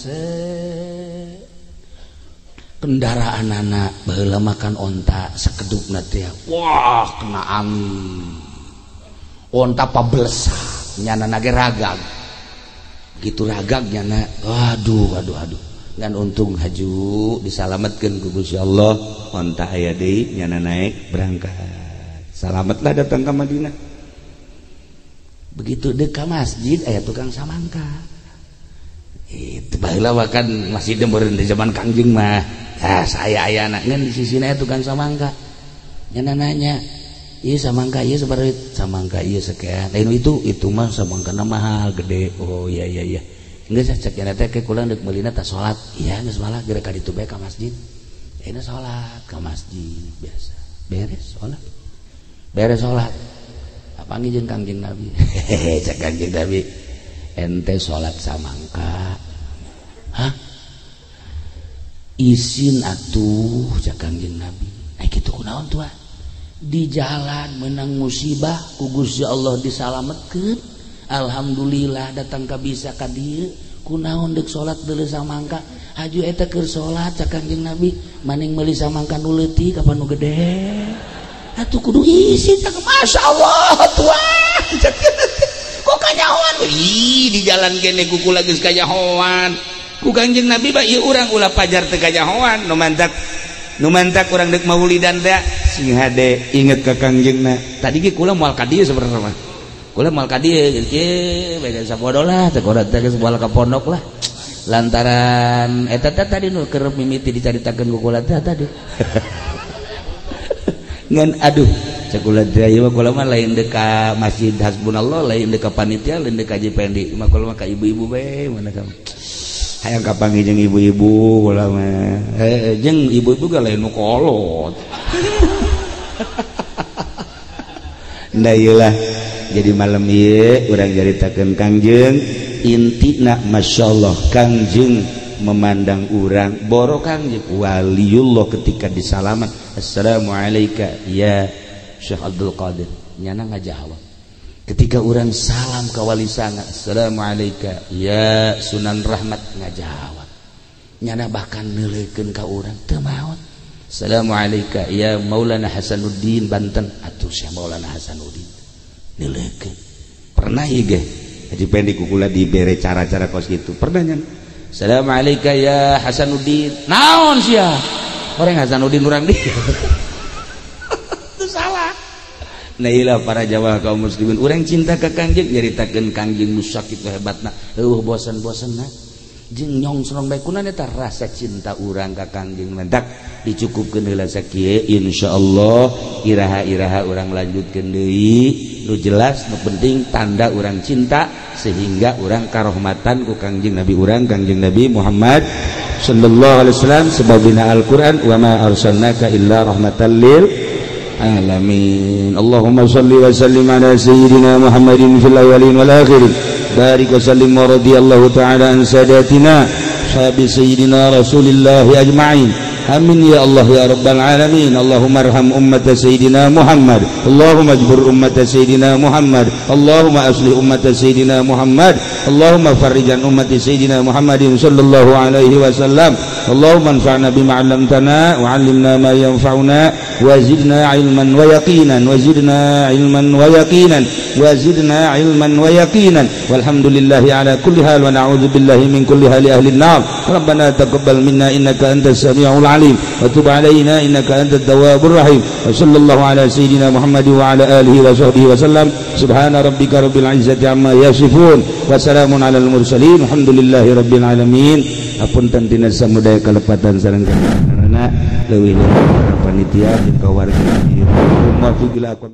kendaraan anak baheula makan onta sakedupna teh wah kena angin onta pablesak nyana ge ragag gitu ragag nyana aduh ngan untung haju disalametkeun ku Gusti Allah onta aya deui nyana naik berangkat salametlah datang ke Madinah begitu dekat masjid aya tukang samangka itu baheula makan masih meureun di zaman Kangjeng mah saya ayana ngan di sisina tukang samangka nyana nanya ieu samangka ieu sabaraha samangka ieu sakean lain itu mah samangkana mahal gede oh iya geus cek nya teh ke kula deuk meulina tah salat iya geus malah geura ka ditu bae ka masjid ayeuna salat ka masjid biasa beres salat panggil jeung Kangjeng Nabi cek Kangjeng Nabi ente sholat samangka hah izin atuh cek Kangjeng Nabi kitu kunaon tuh di jalan menang musibah ku Gusti Allah disalametkeun alhamdulillah datang ka bisa ka dieu kunaon deuk sholat deuleu samangka haju eta keur sholat cek Kangjeng Nabi maning meuli samangka nu leutik apa nu gede atuh kudu izin cek Masya Allah tuah kok kanyahoan di jalan kene kuku lagi kanyahoan ku Kangjeng Nabi ba ieu urang ulah pajar teu kanyahoan nu mantak urang deuk maulidan da sing hade inget ka Kangjengna tadi ge kula moal ka dieu sabenerna mah kula moal ka dieu ge beda sabodo lah teh kodat teh moal ka pondok lah lantaran eta tadi nu keur mimiti dicaritakeun ku kula tadi ngan aduh cekula teh ieu kula mah lain deuk ka Masjid Hasbunallah lain deuk ka panitia lain deuk ka Jipendi mah kula mah ka ibu-ibu bae mana kamu hayang kapanggih jeung ibu-ibu kula mah jeung ibu-ibu ga lain nu kolot da ieu lah jadi malam ieu urang caritakeun Kangjeng intina masyaallah Kangjeng memandang urang boro Kangjeng waliullah ketika disalaman assalamualaikum ya Syekh Abdul Qadir nyana ngajawab ketika urang salam ka wali sanga assalamualaikum ya Sunan Rahmat ngajawab nyana bahkan neuleukeun ka urang teu maot assalamualaikum ya Maulana Hasanuddin Banten atuh Syekh Maulana Hasanuddin neuleukeun pernah ieu ge Haji Pendi kukula dibere cara-cara kos kitu pernah nyana assalamualaikum ya Hasanuddin naon sia orang Hasanuddin urang di itu salah nah ilah para jamaah kaum muslimin urang cinta ka Kangjeng nyaritakeun Kangjeng nu sakit hebatna bosan-bosanna jeung nyongsrong bae kunaon eta rasa cinta urang ka Kangjeng mentak dicukupkeun heula sakieu insyaallah iraha-iraha urang lanjutkeun deui nu jelas nu penting tanda urang cinta sehingga urang karahmatan ku Kangjeng Nabi urang Kangjeng Nabi Muhammad sallallahu alaihi wasallam sebabina Al-Qur'an wa ma arsalnaka illa rahmatan lil alamin. Allahumma shalli wa sallim ala sayyidina Muhammadin fil awwalin wal akhirin barik wa sallim wa radiyallahu ta'ala an sadatina sahabi sayyidina Rasulillah ajma'in. Amin ya Allah ya rabbal alamin. Allahumma arham ummata sayyidina Muhammad, Allahumma ajbur ummata sayyidina Muhammad, Allahumma aslih ummata sayyidina Muhammad, Allahumma farrijan ummati sayyidina Muhammadin sallallahu alaihi wasallam. Allahumma anfa'na bima 'allamtana wa 'allimna ma yanfa'una wa zidna ilman wa yaqinan wa zidna ilman wa yaqinan wa zidna ilman wa yaqinan walhamdulillahi ala kulli hal wa na'udzu billahi min kulli hali ahli an-nar. Rabbana taqabbal minna innaka antas samiul alim wa tub alaina innaka antat tawwabur rahim. Wa sallallahu ala sayyidina Muhammad wa ala alihi wa sahbihi wa sallam. Subhana rabbika rabbil izzati amma yasifun wa salamun alal mursalin alhamdulillahi rabbil alamin. Apunten tina samudaya kalepatan sareng karana leuwih panitia jeung kawarga